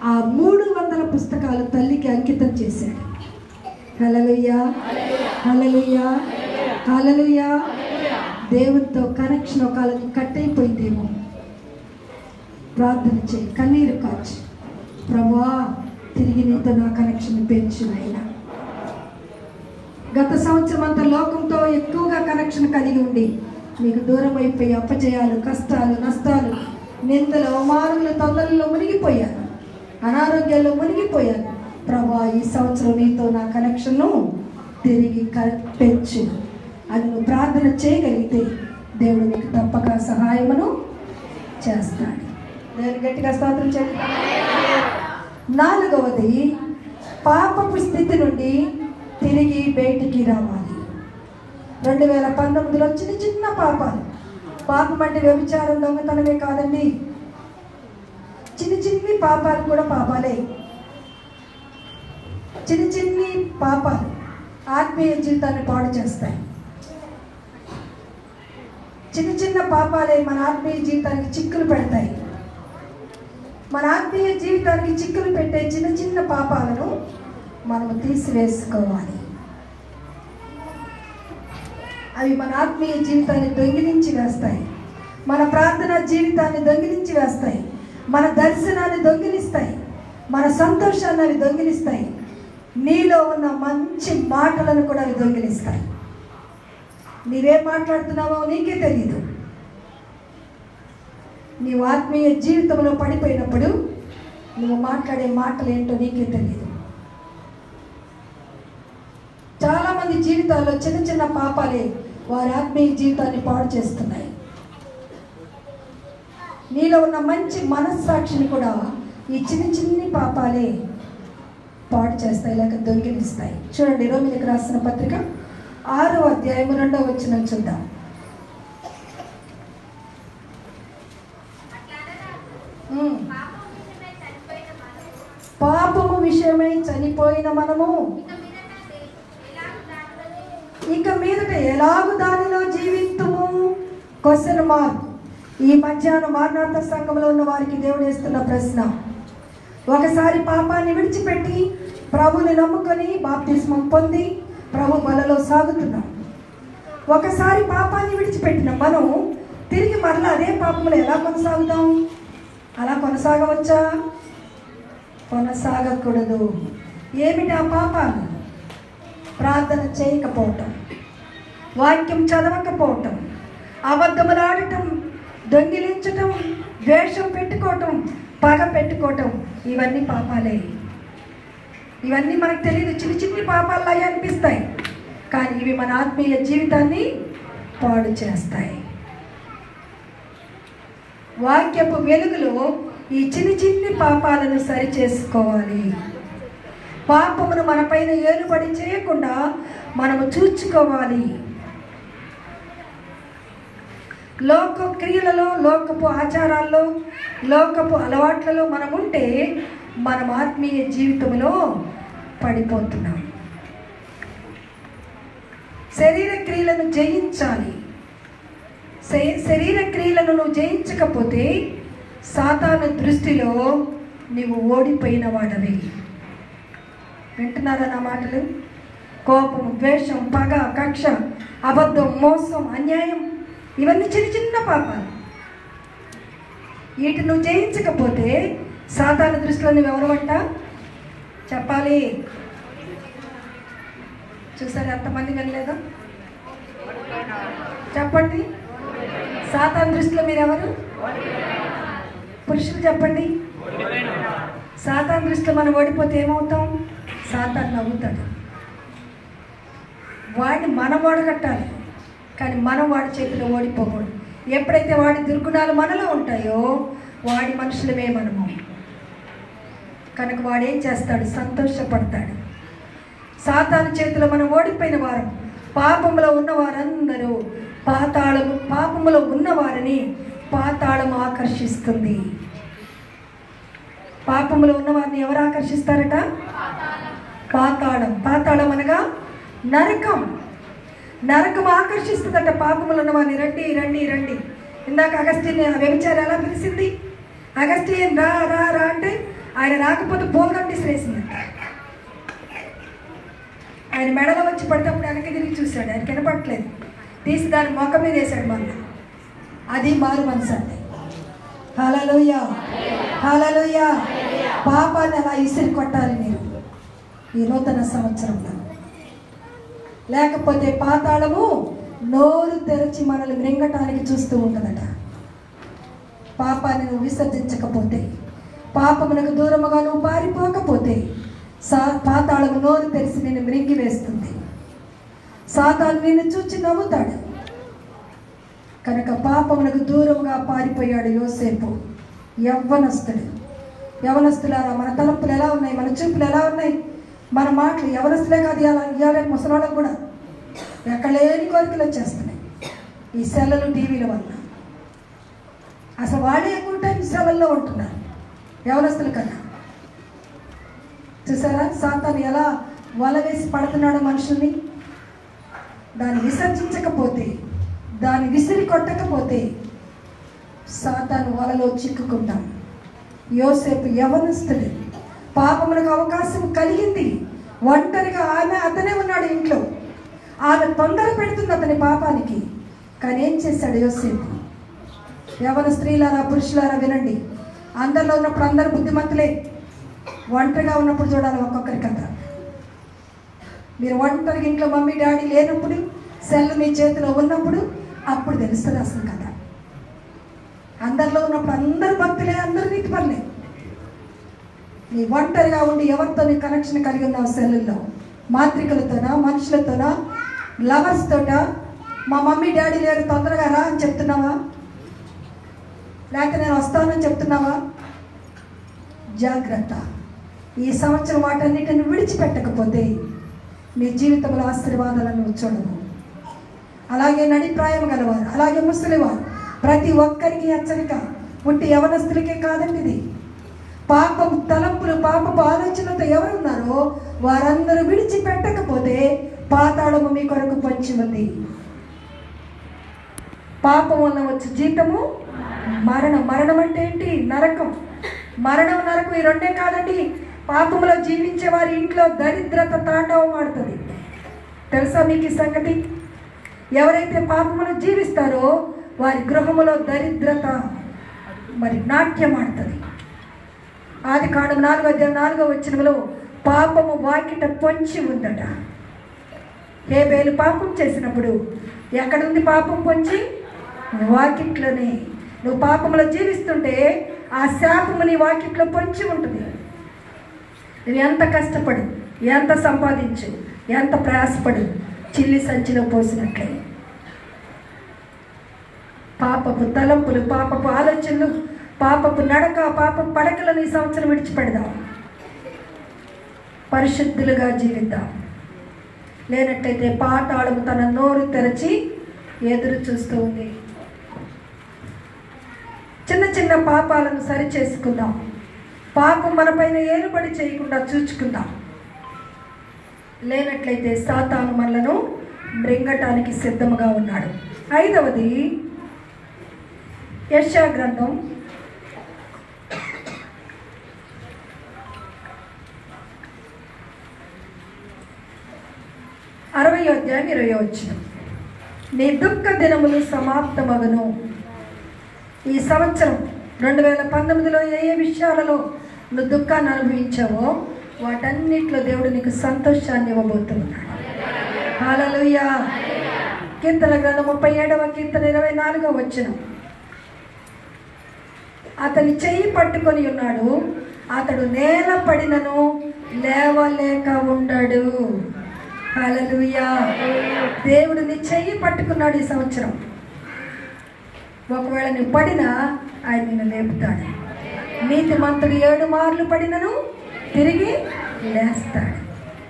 ఆ 300 పుస్తకాలు తల్లికి అంకితం చేశాడు. హల్లెలూయా, హల్లెలూయా, హల్లెలూయా. దేవునితో కనెక్షన్ ఒకళ్ళకి కట్ అయిపోయిందేమో, ప్రార్థన చేయి, కన్నీరు కాచు, ప్రభువా తిరిగి నీతో నా కనెక్షన్ పెంచు అయినా. గత సంవత్సరం అంతా లోకంతో ఎక్కువగా కనెక్షన్ కలిగి ఉండి మీకు దూరం అయిపోయి అప్పజయాలు, కష్టాలు, నష్టాలు, నిందలు, అవమానములు, తొందరలో మునిగిపోయాను, అనారోగ్యాల్లో మునిగిపోయాను. ప్రభువా ఈ సంవత్సరం నీతో నా కనెక్షన్ను తిరిగి పెంచు అది నువ్వు ప్రార్థన చేయగలిగితే దేవుడు నీకు తప్పక సహాయమును చేస్తాడు. దేవుని గట్టిగా స్తోత్రం చేయండి. 4వది, పాపపు స్థితి నుండి తిరిగి బయటికి రావాలి. 2019లో చిన్న పాపాలు, పాపం అంటే వ్యభిచారం, దొంగతనమే కాదండి, చిన్ని పాపాలు కూడా పాపాలే. చిన్ని పాపాలు ఆత్మీయ జీవితాన్ని పాడు చేస్తాయి. చిన్న పాపాలే మన ఆత్మీయ జీవితానికి చిక్కులు పెడతాయి. మన ఆత్మీయ జీవితానికి చిక్కులు పెట్టే చిన్న పాపాలను మనము తీసివేసుకోవాలి. అవి మన ఆత్మీయ జీవితాన్ని దొంగిలించి వేస్తాయి, మన ప్రార్థన జీవితాన్ని దొంగిలించి వేస్తాయి, మన దర్శనాన్ని దొంగిలిస్తాయి, మన సంతోషాన్ని అవి దొంగిలిస్తాయి, నీలో ఉన్న మంచి మాటలను కూడా అవి దొంగిలిస్తాయి. నీవేం మాట్లాడుతున్నావో నీకే తెలియదు. నీవు ఆత్మీయ జీవితంలో పడిపోయినప్పుడు నువ్వు మాట్లాడే మాటలు ఏంటో నీకే తెలియదు. చాలామంది జీవితాల్లో చిన్న పాపాలే వారి ఆత్మీయ జీవితాన్ని పాడు చేస్తున్నాయి. నీలో ఉన్న మంచి మనస్సాక్షిని కూడా ఈ చిన్ని పాపాలే పాడు చేస్తాయి, లేక దొంగిలిస్తాయి. చూడండి, రోమీయులకు రాసిన పత్రిక 6వ అధ్యాయం 2వ వచనం చూద్దాం. పాపము విషయమై చనిపోయిన మనము ఇక మీదట ఎలాగు దానిలో జీవితుము? Question mark. ఈ మధ్యాహ్నం మారణార్థ సంఘంలో ఉన్న వారికి దేవుడు వేస్తున్న ప్రశ్న. ఒకసారి పాపాన్ని విడిచిపెట్టి ప్రభుని నమ్ముకొని బాప్తిస్మం పొంది ప్రభు బలలో సాగుతున్నాం. ఒకసారి పాపాన్ని విడిచిపెట్టిన మనం తిరిగి మరలా అదే పాపంలో ఎలా కొనసాగుతాం? అలా కొనసాగవచ్చా? కొనసాగకూడదు. ఏమిటి ఆ పాపాలు? ప్రార్థన చేయకపోవటం, వాక్యం చదవకపోవటం, అబద్ధములాడటం, దొంగిలించటం, ద్వేషం పెట్టుకోవటం, పగ పెట్టుకోవటం, ఇవన్నీ పాపాలే. ఇవన్నీ మనకు తెలియదు, చిన్ని పాపాలలాగా అనిపిస్తాయి, కానీ ఇవి మన ఆత్మీయ జీవితాన్ని పాడు చేస్తాయి. వాక్యపు వెలుగులో ఈ చిన్ని పాపాలను సరి చేసుకోవాలి. పాపమును మన పైన ఏలుబడి చేయకుండా మనము చూచుకోవాలి. లోక క్రియలలో, లోకపు ఆచారాల్లో, లోకపు అలవాట్లలో మనం ఉంటే మనం ఆత్మీయ జీవితంలో పడిపోతున్నాం. శరీర క్రియలను జయించాలి. శరీర క్రియలను నువ్వు జయించకపోతే సాతాను దృష్టిలో నీవు ఓడిపోయిన వాడవి. వింటున్నారా నా మాటలు? కోపం, ద్వేషం, పగ, కక్ష, అబద్ధం, మోసం, అన్యాయం, ఇవన్నీ చిన్న పాపాలు. వీటిని నువ్వు జయించకపోతే సాతాను దృష్టిలో నువ్వు ఎవరమంట చెప్పాలి. చూసారు ఎంతమంది వెళ్ళలేదా? చెప్పండి, సాతాను దృష్టిలో మీరెవరు? పురుషులు చెప్పండి. సాతాను దృష్టిలో మనం ఓడిపోతే ఏమవుతాం? సాతాను నవ్వుతాడు. వాడిని మనం ఓడగట్టాలి, కానీ మనం వాడి చేతిలో ఓడిపోకూడదు. ఎప్పుడైతే వాడి దుర్గుణాలు మనలో ఉంటాయో వాడి మనుషులమే మనము. కనుక వాడు ఏం చేస్తాడు? సంతోషపడతాడు. సాతాను చేతిలో మనం ఓడిపోయిన వారు, పాపంలో ఉన్న వారందరూ పాపములో ఉన్నవారిని పాతాళం ఆకర్షిస్తుంది. పాపములో ఉన్నవారిని ఎవరు ఆకర్షిస్తారట? పాతాళం. పాతాళం అనగా నరకం. నరకం ఆకర్షిస్తుందట పాపములు ఉన్నవారిని. రండి రండి రండి. ఇందాక అగస్టిన్ వ్యభిచారం ఎలా పిలిచింది? అగస్టిన్ రా రా రా అంటే ఆయన రాకపోతే పోగండి శ్రేసిందంట. ఆయన మెడలో వచ్చి పడినప్పుడు వెనక్కి తిరిగి చూశాడు, ఆయన కనపడట్లేదు. తీసి దాని మొక్క మీద వేశాడు. మళ్ళీ అది మారు మనసు అండి. హల్లెలూయా, హల్లెలూయా. పాపాన్ని అలా ఇసిరి కొట్టాలి మీరు ఈ నూతన సంవత్సరంలో. లేకపోతే పాతాళము నోరు తెరచి మనల్ని మృంగటానికి చూస్తూ ఉంటుందట. పాపాన్ని నువ్వు విసర్జించకపోతే, పాపమునకు దూరముగా నువ్వు పారిపోకపోతే పాతాళము నోరు తెరిచి నిన్ను మృంగి వేస్తుంది. సాతాను నిన్ను చూచి నవ్వుతాడు. కనుక పాపమునకు దూరముగా పారిపోయాడు యోసేపు. యవనస్తులారా, మన తలంపులు ఎలా ఉన్నాయి? మన చూపులు ఎలా ఉన్నాయి? మన మాటలు యవనస్తులే కాదు, ఇవాళ ముసలాళ్ళకు కూడా ఎక్కడ లేని కోరికలు వచ్చేస్తున్నాయి ఈ సెల్లలు, టీవీల వల్ల. అసలు వాళ్ళే ఎక్కువ టైం సెలల్లో ఉంటున్నారు యవనస్తుల కన్నా. చూసారా సాతాను ఎలా వల వేసి పడుతున్నాడో మనుషుల్ని? దాన్ని విసర్జించకపోతే, దాన్ని విసిరి కొట్టకపోతే సాతాను వలలో చిక్కుకుంటాం. యోసేపు యవనస్తుడు, పాపములకు అవకాశం కలిగింది. ఒంటరిగా అతనే ఉన్నాడు ఇంట్లో. ఆమె తొందర పెడుతుంది అతని పాపానికి. కానీ ఏం చేశాడు యోసేపు? యవన స్త్రీలారా, పురుషులారా వినండి. అందరిలో ఉన్నప్పుడు అందరు బుద్ధిమంతులే. ఒంటరిగా ఉన్నప్పుడు చూడాలి ఒక్కొక్కరి కథ. మీరు ఒంటరిగా ఇంట్లో మమ్మీ డాడీ లేనప్పుడు, సెల్ మీ చేతిలో ఉన్నప్పుడు అప్పుడు తెలుస్తుంది అసలు కథ. అందరిలో ఉన్నప్పుడు అందరు భక్తులే, అందరు నీతి పర్లే. నీ ఒంటరిగా ఉండి ఎవరితో నీ కనెక్షన్ కలిగి ఉన్నావు? సెల్లుల్లో మాత్రికలతోనా, మనుషులతోనా, లవర్స్ తోట? మా మమ్మీ డాడీ లేరు తొందరగా రా అని చెప్తున్నావా? లేకపోతే నేను వస్తానని చెప్తున్నావా? జాగ్రత్త. ఈ సంవత్సరం వాటన్నిటిని విడిచిపెట్టకపోతే నీ జీవితంలో ఆశీర్వాదాలను చూడవు. అలాగే నడిప్రాయం గలవారు, అలాగే ముసలివారు, ప్రతి ఒక్కరికి హెచ్చరిక. పుట్టి యవనస్తులకే కాదండి ఇది. పాపం తలంపులు, పాపపు ఆలోచనలతో ఎవరున్నారో వారందరూ విడిచిపెట్టకపోతే పాతాళము మీ కొరకు పొంచి ఉంది. పాపం వల్ల వచ్చే జీతము మరణం. మరణం అంటే ఏంటి? నరకం. మరణం, నరకం ఈ రెండే కాదండి. పాపంలో జీవించే వారి ఇంట్లో దరిద్రత తాండవం ఆడుతుంది. తెలుసా మీకు ఈ సంగతి? ఎవరైతే పాపములో జీవిస్తారో వారి గృహములో దరిద్రత మరి నాట్యం ఆడుతుంది. ఆదికాండం 4:4 పాపము వాకిట పొంచి ఉందట. హేబేలు పాపం చేసినప్పుడు ఎక్కడుంది పాపం పొంచి? వాకిట్లోనే. నువ్వు పాపంలో జీవిస్తుంటే ఆ శాపము నీ వాకిట్లో పొంచి ఉంటుంది. నువ్వు ఎంత కష్టపడు, ఎంత సంపాదించు, ఎంత ప్రయాసపడు, చిల్లి సంచిలో పోసినట్లే. పాపపు తలంపులు, పాపపు ఆలోచనలు, పాపపు నడక, పాపపు పడకలను ఈ సంవత్సరం విడిచిపెడదాం. పరిశుద్ధులుగా జీవిద్దాం. లేనట్టయితే పాతాళము తన నోరు తెరచి ఎదురు చూస్తూ ఉంది. చిన్న చిన్న పాపాలను సరి చేసుకుందాం. పాపం మన పైన ఏలుబడి చేయకుండా చూచుకుందాం. లేనట్లయితే సాతాను మనలను మృంగటానికి సిద్ధముగా ఉన్నాడు. 5వది యెషయా గ్రంథం 60:20. నీ దుఃఖ దినములు సమాప్తమగును. ఈ సంవత్సరం 2019లో ఏ విషయాలలో నువ్వు దుఃఖాన్ని అనుభవించావో వాటన్నిటిలో దేవుడు నీకు సంతోషాన్ని ఇవ్వబోతున్నాడు. హల్లెలూయా. కీర్తన గ్రంథం 37వ కీర్తన 24వ. అతని చెయ్యి పట్టుకొని ఉన్నాడు, అతడు నేల పడినను లేవలేక ఉండడు. హల్లెలూయా. దేవుడు నీ చెయ్యి పట్టుకున్నాడు ఈ సంవత్సరం. ఒకవేళ నువ్వు పడినా ఆయన నిన్ను లేపుతాడు. నీతిమంతుడు 7 మార్లు పడినను తిరిగి లేస్తాడు.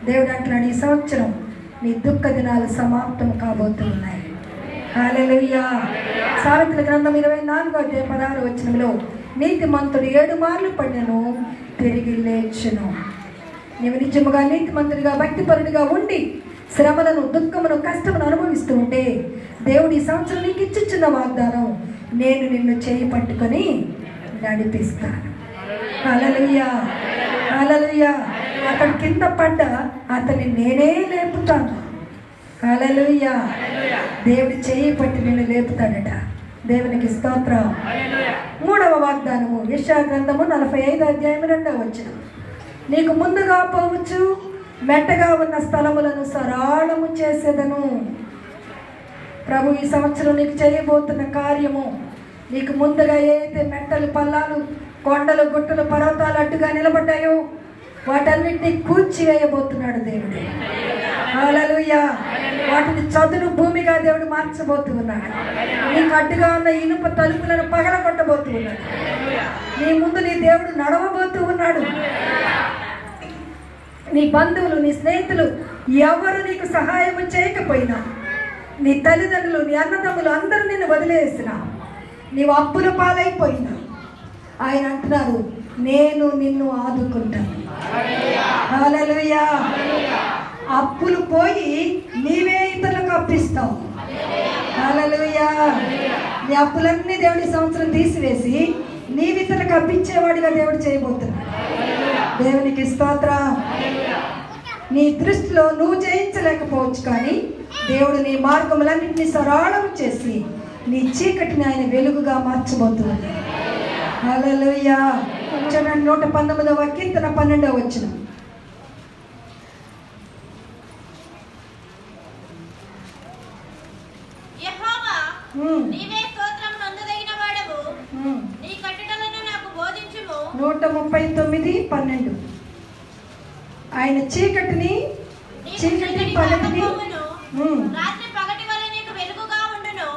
దేవుడు అంటున్నాడు, ఈ సంవత్సరం నీ దుఃఖ దినాలు సమాప్తం కాబోతున్నాయి. హల్లెలూయా. సామెతల గ్రంథం 24:16 నీతిమంతుడు 7 మార్లు పడినను తిరిగి లేచును. నీవు నిజముగా నీతిమంతుడిగా, భక్తిపరుడిగా ఉండి శ్రమలను, దుఃఖమును, కష్టమును అనుభవిస్తూ ఉంటే దేవుడు ఈ సంవత్సరం నీకు ఇచ్చిన వాగ్దానం, నేను నిన్ను చేయి పట్టుకొని నడిపిస్తాను. హల్లెలూయా. హల్లెలూయా. అతడు కింద పడ్డ అతన్ని నేనే లేపుతాను. హల్లెలూయా. దేవుడు చేయి పట్టి నిన్ను లేపుతాడట. దేవునికి స్తోత్రం. 3వ వాగ్దానము యెషయా గ్రంథము 45:2. నీకు ముందుగా పోవచ్చు, మెట్టగా ఉన్న స్థలములను సరళము చేసేదను. ప్రభు ఈ సంవత్సరం నీకు చేయబోతున్న కార్యము, నీకు ముందుగా ఏదైతే మెట్టలు, పల్లాలు, కొండలు, గుట్టలు, పర్వతాలు అడ్డుగా నిలబడ్డాయో వాటన్నిటినీ కూర్చివేయబోతున్నాడు దేవుడు. హల్లెలూయా. వాటిని చదును భూమిగా దేవుడు మార్చబోతూ ఉన్నాడు. నీకు అడ్డుగా ఉన్న ఇనుప తలుపులను పగలగొట్టబోతూ ఉన్నాడు. నీ ముందు నీ దేవుడు నడవబోతూ ఉన్నాడు. నీ బంధువులు, నీ స్నేహితులు ఎవరు నీకు సహాయం చేయకపోయినా, నీ తల్లిదండ్రులు, నీ అన్నదమ్ములు అందరూ నిన్ను వదిలేసినా, నీవు అప్పుల పాలైపోయినా ఆయన అంటున్నారు, నేను నిన్ను ఆదుకుంటాను. హల్లెలూయా. అప్పులు పోయి నీవే ఇతరులకు అప్పిస్తావు. హల్లెలూయా. నీ అప్పులన్నీ దేవుడి సంవత్సరం తీసివేసి నీవు ఇతరులకు అప్పించేవాడిగా దేవుడు చేయబోతున్నాడు. దేవునికి స్తోత్రం. నీ దృష్టిలో నువ్వు జయించలేకపోవచ్చు, కానీ దేవుడు నీ మార్గములన్నింటినీ సరళం చేసి నీ చీకటిని ఆయన వెలుగుగా మార్చబోతున్నాడు. హల్లెలూయా. 119వ కీర్తన 12వ. యెహోవా, నీవే స్తోత్రం నందదగిన వాడవు, నీ కట్టడలను నాకు బోధించుము. 139:12. ఆయన చీకటి పగటిని రాత్రి పగటి వల్ల నీకు వెలుగుగా ఉండును.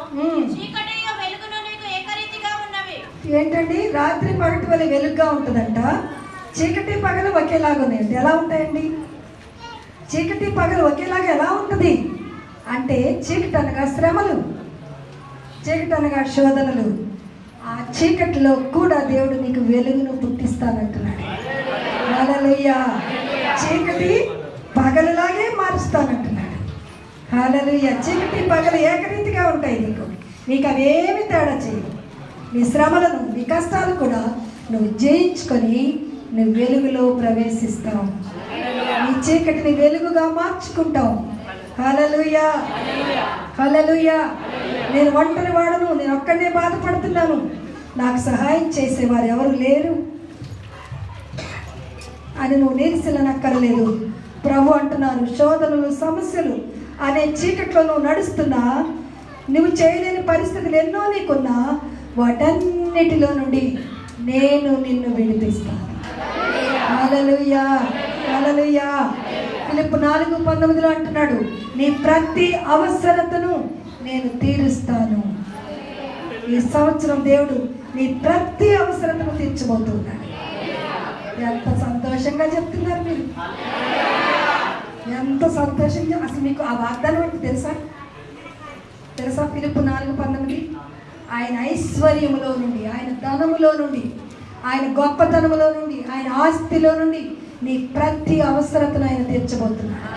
చీకటియు వెలుగును నీకు ఏకరీతిగా ఉన్నవి. ఏంటండి, రాత్రి పగటి వల్ల వెలుగుగా ఉంటుందంట, చీకటి పగలు ఒకేలాగా ఉన్నాయండి. ఎలా ఉంటాయండి? చీకటి పగలు ఒకేలాగా ఎలా ఉంటుంది అంటే, చీకటి అనగా శ్రమలు, చీకటి అనగా శోధనలు. ఆ చీకటిలో కూడా దేవుడు నీకు వెలుగును పుట్టిస్తానంటున్నాడు. హల్లెలూయా. చీకటి పగలులాగే మారుస్తానంటున్నాడు. హల్లెలూయా. చీకటి పగలు ఏకరీతిగా ఉంటాయి. నీకు అవేమి తేడా చేయవు. నీ శ్రమలను, నీ కష్టాలు కూడా నువ్వు జయించుకొని నువ్వు వెలుగులో ప్రవేశిస్తావు. నీ చీకటిని వెలుగుగా మార్చుకుంటావు. హల్లెలూయా, హల్లెలూయా. నేను ఒంటరి వాడను, నేను ఒక్కడే బాధపడుతున్నాను, నాకు సహాయం చేసేవారు ఎవరు లేరు అని నువ్వు నిరసనక్కర్లేదు. ప్రభు అంటున్నారు, శోధనలు, సమస్యలు అనే చీకట్లో నువ్వు నడుస్తున్నా, నువ్వు చేయలేని పరిస్థితులు ఎన్నో నీకున్నా, వాటన్నిటిలో నుండి నేను నిన్ను విడిపిస్తాను. హల్లెలూయా, హల్లెలూయా. ఫిలిప్పీ 4:19 అంటున్నాడు, నీ ప్రతి అవసరతను నేను తీరుస్తాను. ఈ సంవత్సరం దేవుడు నీ ప్రతి అవసరతను తీర్చబోతున్నాడు. ఎంత సంతోషంగా చెప్తున్నారు మీరు, ఎంత సంతోషంగా. అసలు మీకు ఆ వాగ్దానం అంటే తెలుసా? ఫిలిప్పీ 4:19 ఆయన ఐశ్వర్యములో నుండి, ఆయన ధనములో నుండి, ఆయన గొప్పతనములో నుండి, ఆయన ఆస్తిలో నుండి నీ ప్రతి అవసరతను ఆయన తీర్చబోతున్నాడు.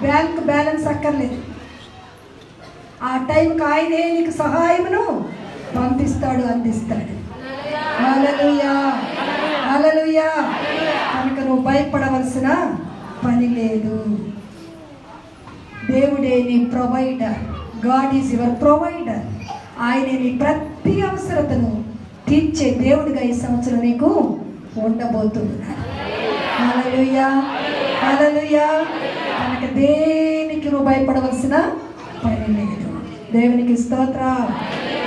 బ్యాంక్ బ్యాలెన్స్ అక్కర్లేదు. ఆ టైంకి ఆయనే నీకు సహాయమును పంపిస్తాడు, అందిస్తాడు. హల్లెలూయా, హల్లెలూయా. కనుక నువ్వు భయపడవలసిన పని లేదు. దేవుడే నీ provider. God is your provider. ఆయనే నీ ప్రతి అవసరతను తీర్చే దేవుడిగా ఈ సంవత్సరం నీకు ఉండబోతున్నాడు. హల్లెలూయా, హల్లెలూయా. కనుక దేనికి నువ్వు భయపడవలసిన పని లేదు. దేవునికి స్తోత్రం.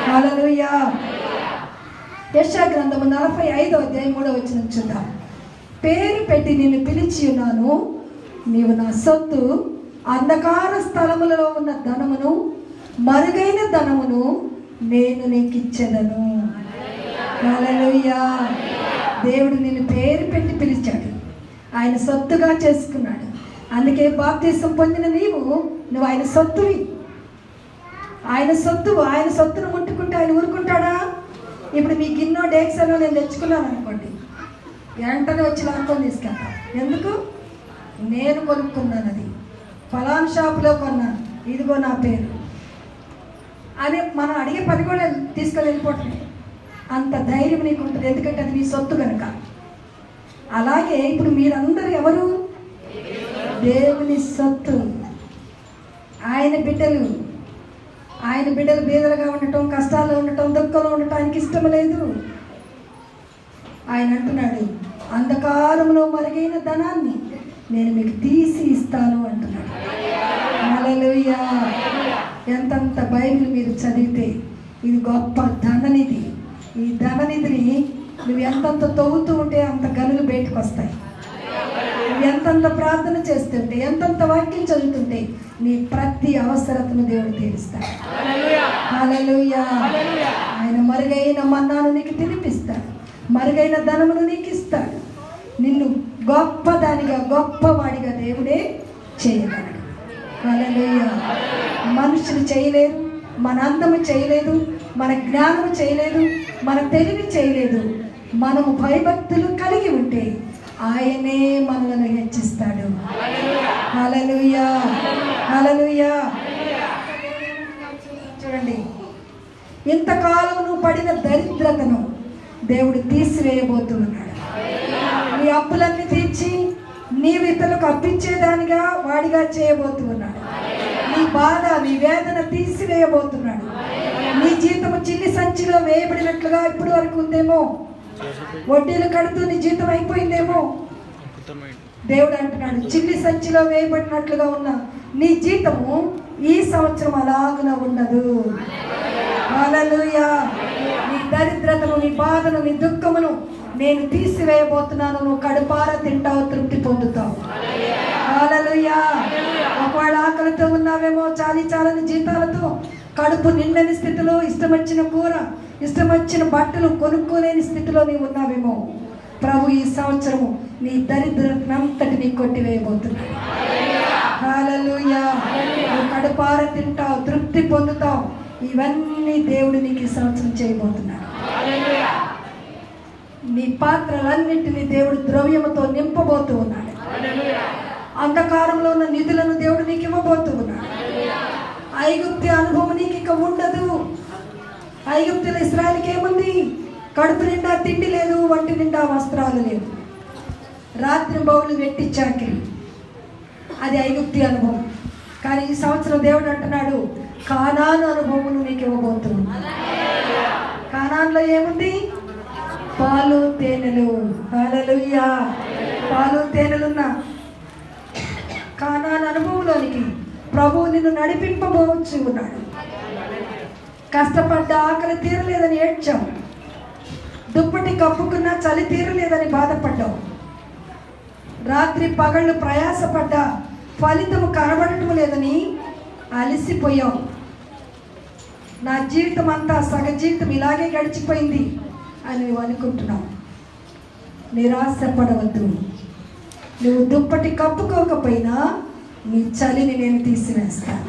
హల్లెలూయా. యెషయా గ్రంథము 45:3 చూద్దాం. పేరు పెట్టి నిన్ను పిలిచి ఉన్నాను, నీవు నా సొత్తు. అంధకార స్థలములలో ఉన్న ధనమును, మరుగైన ధనమును నేను నీకు ఇచ్చేదను. హల్లెలూయా. దేవుడు నిన్ను పేరు పెట్టి పిలిచాడు, ఆయన సొత్తుగా చేసుకున్నాడు. అందుకే బాప్తీసం పొందిన నువ్వు ఆయన సొత్తువి. ఆయన సొత్తు. ఆయన సొత్తును ముట్టుకుంటే ఆయన ఊరుకుంటాడా? ఇప్పుడు మీ గిన్నో డేక్సనో నేను తెచ్చుకున్నాను అనుకోండి, వెంటనే వచ్చి లాక్కొని తీసుకెళ్తా. ఎందుకు? నేను కొనుక్కున్నాను, అది ఫలాన్ షాపులో కొన్నాను, ఇదిగో నా పేరు అని మనం అడిగే పని కూడా తీసుకొని వెళ్ళిపోతుంది. అంత ధైర్యం నీకు ఉంటుంది, ఎందుకంటే అది నీ సొత్తు కనుక. అలాగే ఇప్పుడు మీరందరూ ఎవరు? దేవుని సొత్తు, ఆయన బిడ్డలు. ఆయన బిడ్డలు బీదలుగా ఉండటం, కష్టాల్లో ఉండటం, దుఃఖంలో ఉండటం ఆయనకి ఇష్టం లేదు. ఆయన అంటున్నాడు, అంధకారంలో మరుగైన ధనాన్ని నేను మీకు తీసి ఇస్తాను అంటున్నాడు. హల్లెలూయా. ఎంతంత బైబిల్ మీరు చదివితే ఇది గొప్ప ధననిధి. ఈ ధననిధిని నువ్వు ఎంతంత తవ్వుతూ ఉంటే అంత గనులు బయటకు వస్తాయి. నువ్వు ఎంతంత ప్రార్థన చేస్తుంటే, ఎంతంత వాక్యం చదువుతుంటే నీ ప్రతి అవసరతను దేవుడు తీరుస్తాడు. హల్లెలూయా. ఆయన మరుగైన మన్నాను నీకు తినిపిస్తాడు, మరుగైన ధనమును నీకు ఇస్తాడు. నిన్ను గొప్పదానిగా, గొప్పవాడిగా దేవుడే చేయగలడు. హల్లెలూయా. మనుషులు చేయలేరు, మన అందము చేయలేదు, మన జ్ఞానము చేయలేదు, మన తెలివి చేయలేదు. మనము భయభక్తులు కలిగి ఉంటే ఆయనే మనలను హెచ్చిస్తాడు. హల్లెలూయా, హల్లెలూయా. చూడండి, ఇంతకాలం నువ్వు పడిన దరిద్రతను దేవుడు తీసివేయబోతున్నాడు. నీ అప్పులన్నీ తీర్చి నీవు ఇతరులకు అప్పించేదానిగా వాడిగా చేయబోతున్నాడు. నీ బాధ, నీ వేదన తీసివేయబోతున్నాడు. నీ జీతము చిల్లి సంచిలో వేయబడినట్లుగా ఇప్పటి వరకు ఉందేమో, వడ్డీలు కడుతూ నీ జీతం అయిపోయిందేమో. దేవుడు అంటున్నాడు, చిల్లి సంచిలో వేయబడినట్లుగా ఉన్న నీ జీతము ఈ సంవత్సరం అలాగున ఉండదు. హల్లెలూయా. నీ దరిద్రతను, నీ బాధను, నీ దుఃఖమును నేను తీసివేయబోతున్నాను. నువ్వు కడుపారా తింటావు, తృప్తి పొందుతావు. హల్లెలూయా. ఒకవేళ ఆకలితో ఉన్నావేమో, చాలని జీతాలతో, కడుపు నిండని స్థితిలో, ఇష్టం వచ్చిన కూర ఇష్టం వచ్చిన బట్టలు కొనుక్కోలేని స్థితిలో నీవు ఉన్నావేమో. ప్రభు ఈ సంవత్సరము నీ దరిద్రనంతటిని కొట్టివేయబోతున్నాడు. హల్లెలూయా. నువ్వు కడుపార తింటావు, తృప్తి పొందుతావు. ఇవన్నీ దేవుడు నీకు ఈ సంవత్సరం చేయబోతున్నాడు. నీ పాత్రలన్నింటినీ దేవుడు ద్రవ్యముతో నింపబోతూ ఉన్నాడు. అంధకారంలో ఉన్న నిధులను దేవుడు నీకు ఇవ్వబోతూ ఉన్నాడు. ఐగుప్తు అనుభవం నీకు ఇక ఉండదు. ఐగుప్తులో ఇశ్రాయేలుకి ఏముంది? కడుపు నిండా తిండి లేదు, వంటి నిండా వస్త్రాలు లేవు, రాత్రి బౌలు వెట్టి చాకిరి. అది ఐగుప్తి అనుభవం. కానీ ఈ సంవత్సరం దేవుడు అంటున్నాడు, కానాను అనుభవం నీకు ఇవ్వబోతున్నాడు. కానాన్లో ఏముంది? పాలు తేనెలు. హల్లెలూయా. పాలు తేనెలున్న కానాను అనుభవంలోనికి ప్రభువు నిన్ను నడిపింపబోవచ్చు ఉన్నాడు. కష్టపడ్డ ఆకలి తీరలేదని ఏడ్చావు, దుప్పటి కప్పుకున్నా చలి తీరలేదని బాధపడ్డావు, రాత్రి పగళ్ళు ప్రయాసపడ్డా ఫలితము కనబడటం లేదని అలసిపోయావు. నా జీవితం అంతా సగ జీవితం ఇలాగే గడిచిపోయింది అని నువ్వు అనుకుంటున్నావు. నిరాశపడవద్దు. నువ్వు దుప్పటి కప్పుకోకపోయినా నీ చలిని నేను తీసివేస్తాను.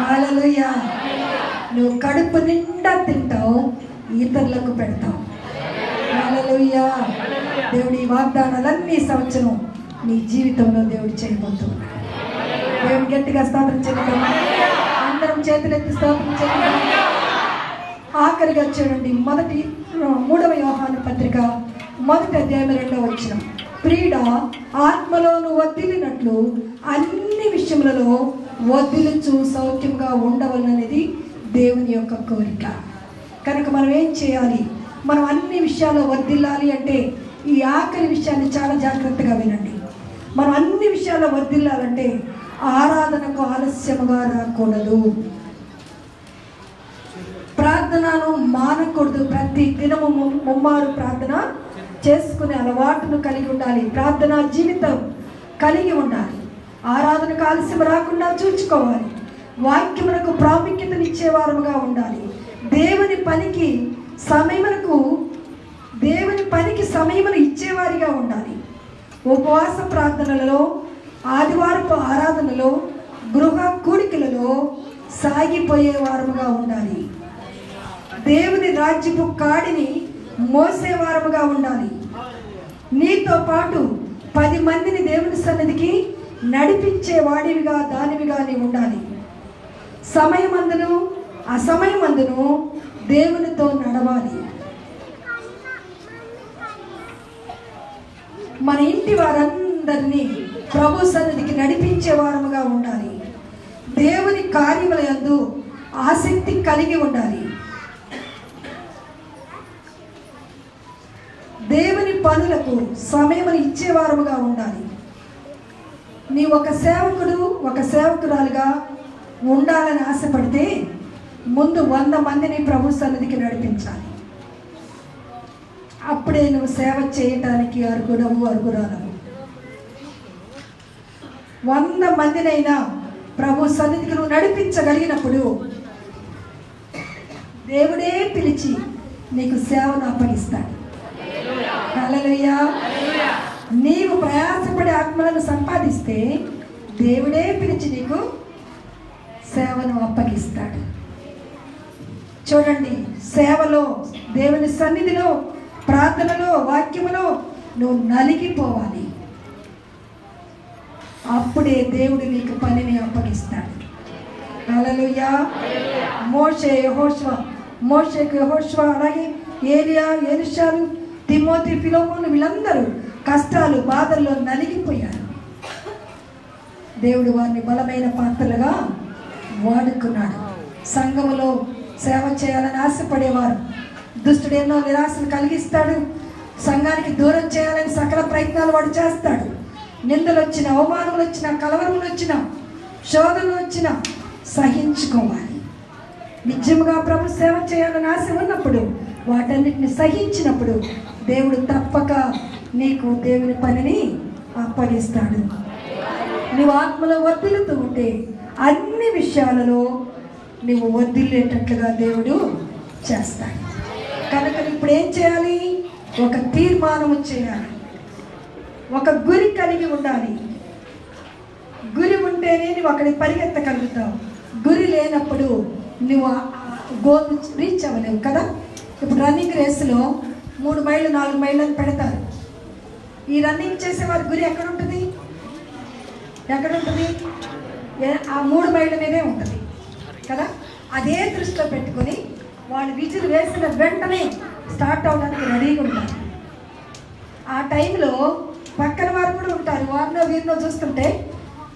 హల్లెలూయా. నువ్వు కడుపు నిండా తింటావు, ఇతరులకు పెడతావు. హల్లెలూయా. దేవుడి వాగ్దానాలన్నీ సంవత్సరం నీ జీవితంలో దేవుడు చేయబోతున్నాడు. దేవుడు గట్టిగా స్తోత్రం చెప్తాం. అందరం చేతులెత్తి స్తోత్రం చెప్తాం. ఆఖరిగా చూడండి, 3వ యోహాను పత్రిక 1వ అధ్యాయం 2వ వచనం. ప్రియుడా, ఆత్మలోను వర్ధిల్లినట్లు అన్ని విషయములలో వర్ధిల్లుచు సౌఖ్యంగా ఉండవలననేది దేవుని యొక్క కోరిక. కనుక మనం ఏం చేయాలి? మనం అన్ని విషయాల్లో వర్ధిల్లాలి అంటే ఈ ఆఖరి విషయాన్ని చాలా జాగ్రత్తగా వినండి. మనం అన్ని విషయాల్లో వర్ధిల్లాలంటే ఆరాధనకు ఆలస్యముగా రాకూడదు. ప్రార్థనను మానకూడదు. ప్రతి దినము ముమ్మారు ప్రార్థన చేసుకునే అలవాటును కలిగి ఉండాలి. ప్రార్థనా జీవితం కలిగి ఉండాలి. ఆరాధనకు ఆలస్యం రాకుండా చూసుకోవాలి. వాక్యములకు ప్రాముఖ్యతనిచ్చేవారముగా ఉండాలి. దేవుని పనికి సమయమును ఇచ్చేవారిగా ఉండాలి. ఉపవాస ప్రార్థనలలో, ఆదివారపు ఆరాధనలో, గృహ కూడికలలో సాగిపోయేవారముగా ఉండాలి. దేవుని రాజ్యపు కాడిని మోసేవారముగా ఉండాలి. నీతో పాటు 10 మందిని దేవుని సన్నిధికి నడిపించేవాడివిగా దానివిగా నీవు ఉండాలి. సమయమందును అసమయమందును దేవునితో నడవాలి. మన ఇంటి వారందరినీ ప్రభు సన్నిధికి నడిపించే వారముగా ఉండాలి. దేవుని కార్యముల యందు ఆసక్తి కలిగి ఉండాలి. దేవుని పనులకు సమయమును ఇచ్చేవారముగా ఉండాలి. నీ ఒక సేవకుడు, ఒక సేవకురాలుగా ఉండాలని ఆశపడితే ముందు 100 మందిని ప్రభు సన్నిధికి నడిపించాలి. అప్పుడే నువ్వు సేవ చేయటానికి అర్హురాలవు. 100 మందినైనా ప్రభు సన్నిధికి నువ్వు నడిపించగలిగినప్పుడు దేవుడే పిలిచి నీకు సేవను అప్పగిస్తాడు. హల్లెలూయా. నీవు ప్రయాసపడి ఆత్మలను సంపాదిస్తే దేవుడే పిలిచి నీకు సేవను అప్పగిస్తాడు. చూడండి, సేవలో, దేవుని సన్నిధిలో, ప్రార్థనలో, వాక్యములో నువ్వు నలిగిపోవాలి. అప్పుడే దేవుడు నీకు పనిని అప్పగిస్తాడు. హల్లెలూయా. మోషేకు యెహోషువ, అలాగే ఏలియా, ఎలీషాలు, తిమోతి, ఫిలోమోను వీళ్ళందరూ కష్టాలు, బాధల్లో నలిగిపోయారు. దేవుడు వారిని బలమైన పాత్రలుగా వాడుకున్నాడు. సంఘములో సేవ చేయాలని ఆశపడేవారు. దుష్టుడు ఎన్నో నిరాశను కలిగిస్తాడు. సంఘానికి దూరం చేయాలని సకల ప్రయత్నాలు వాడు చేస్తాడు. నిందలు వచ్చిన, అవమానములు వచ్చిన, కలవరములు వచ్చిన, శోధనలు వచ్చిన సహించుకోవాలి. నిజముగా ప్రభు సేవ చేయాలని ఆశ ఉన్నప్పుడు వాటన్నిటిని సహించినప్పుడు దేవుడు తప్పక నీకు దేవుని పనిని అప్పగిస్తాడు. నువ్వు ఆత్మలో వర్ధిల్లుతూ ఉంటే అన్ని విషయాలలో నువ్వు వర్ధిల్లేటట్లుగా దేవుడు చేస్తాడు. కనుక ఇప్పుడు ఏం చేయాలి? ఒక తీర్మానం చేయాలి, ఒక గురి కలిగి ఉండాలి. గురి ఉంటేనే నువ్వు అక్కడికి పరిగెత్తగలుగుతావు. గురి లేనప్పుడు నువ్వు గోల్ రీచ్ అవ్వలేవు కదా. ఇప్పుడు రన్నింగ్ రేసులో 3 మైళ్ళు 4 మైళ్ళు అని పెడతారు. ఈ రన్నింగ్ చేసేవారి గురి ఎక్కడ ఉంటుంది? ఎక్కడ ఉంటుంది? ఆ 3 మైళ్ళ మీదే ఉంటుంది కదా. అదే దృష్టిలో పెట్టుకొని వాళ్ళు విజిల్ వేసిన వెంటనే స్టార్ట్ అవడానికి రెడీగా ఉంటారు. ఆ టైంలో పక్కన వారు కూడా ఉంటారు. వారిలో వీరిలో చూస్తుంటే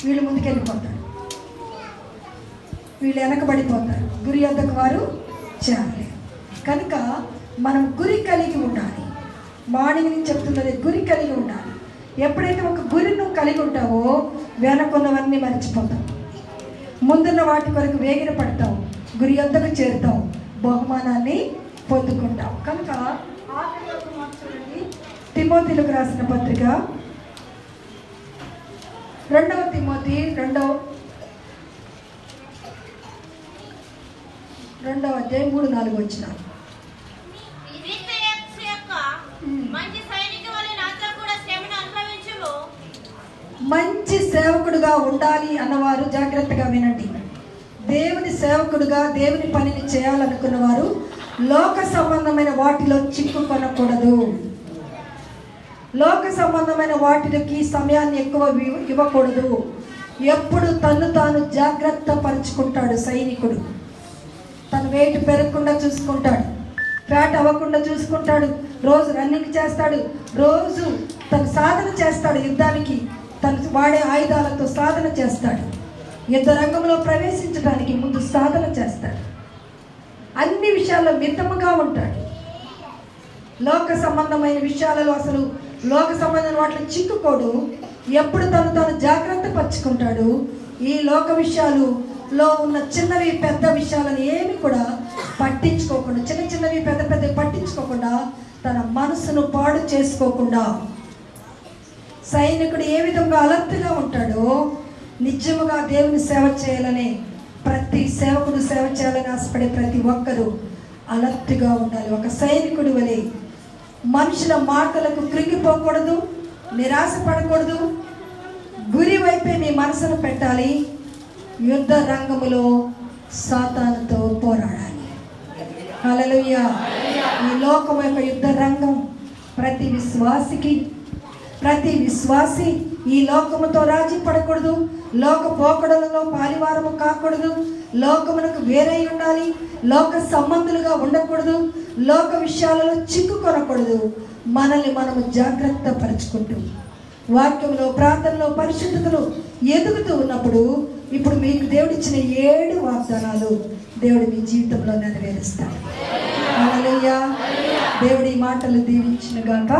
వీళ్ళు ముందుకెళ్ళిపోతారు, వీళ్ళు వెనకబడిపోతారు. గురి వద్దకు వారు చేయాలి. కనుక మనం గురి కలిగి ఉండాలి. మార్నింగ్ నుంచి చెప్తున్నది గురి కలిగి ఉండాలి. ఎప్పుడైతే ఒక గురి నువ్వు కలిగి ఉంటావో వెనకున్నవన్నీ మర్చిపోతావు, ముందున్న వాటి కొరకు వేగిర పడతావు, గురి వద్దకు చేరుతావు, బహుమానాన్ని పొందుకుంటావు. కనుక చూడండి, తిమోతిలకు రాసిన పత్రిక 2వ తిమోతి 2వ అధ్యాయం 3-4 వచనాలు. మంచి సేవకుడుగా ఉండాలి అన్నవారు జాగ్రత్తగా వినండి. దేవుని సేవకుడుగా దేవుని పనిని చేయాలనుకున్న వారు లోక సంబంధమైన వాటిలో చిక్కుకొనకూడదు. లోక సంబంధమైన వాటికి సమయాన్ని ఎక్కువ ఇవ్వకూడదు. ఎప్పుడు తను తాను జాగ్రత్త పరుచుకుంటాడు సైనికుడు. తన వెయిట్ పెరగకుండా చూసుకుంటాడు, ఫ్యాట్ అవ్వకుండా చూసుకుంటాడు, రోజు రన్నింగ్ చేస్తాడు, రోజు తను సాధన చేస్తాడు. యుద్ధానికి తను వాడే ఆయుధాలతో సాధన చేస్తాడు. యుద్ధ రంగంలో ప్రవేశించడానికి ముందు సాధన చేస్తాడు. అన్ని విషయాల్లో మితముగా ఉంటాడు. లోక సంబంధమైన విషయాలలో అసలు లోక సంబంధమైన వాటిలో చిక్కుకోడు. ఎప్పుడు తను జాగ్రత్త పరుచుకుంటాడు. ఈ లోక విషయాలలో ఉన్న చిన్నవి పెద్ద విషయాలను ఏమి కూడా పట్టించుకోకుండా, చిన్నవి పెద్దవి పట్టించుకోకుండా, తన మనసును పాడు చేసుకోకుండా సైనికుడు ఏ విధంగా అలర్ట్గా ఉంటాడో నిజముగా దేవుని సేవ చేయాలని ప్రతి సేవకుడు సేవ చేయాలని ఆశపడే ప్రతి ఒక్కరూ అలర్ట్గా ఉండాలి. ఒక సైనికుడి వలె మనుషుల మాటలకు కృంగిపోకూడదు, నిరాశపడకూడదు. గురి వైపే మీ మనసును పెట్టాలి. యుద్ధ రంగములో సాతానుతో పోరాడాలి. హల్లెలూయా. ఈ లోకం యొక్క యుద్ధ రంగం ప్రతి విశ్వాసి ఈ లోకముతో రాజీ పడకూడదు. లోక పోకడలలో పాలివారము కాకూడదు. లోకమునకు వేరై ఉండాలి. లోక సంబంధులుగా ఉండకూడదు. లోక విషయాలలో చిక్కుకొనకూడదు. మనల్ని మనము జాగ్రత్త పరుచుకుంటూ వాక్యంలో, ప్రార్థనలో, పరిశుద్ధతలో ఎదుగుతూ ఉన్నప్పుడు ఇప్పుడు మీకు దేవుడిచ్చిన 7 వాగ్దానాలు దేవుడు మీ జీవితంలో నెరవేరుస్తాడు. హల్లెలూయా. దేవుడి మాటలు దీవించును గాక.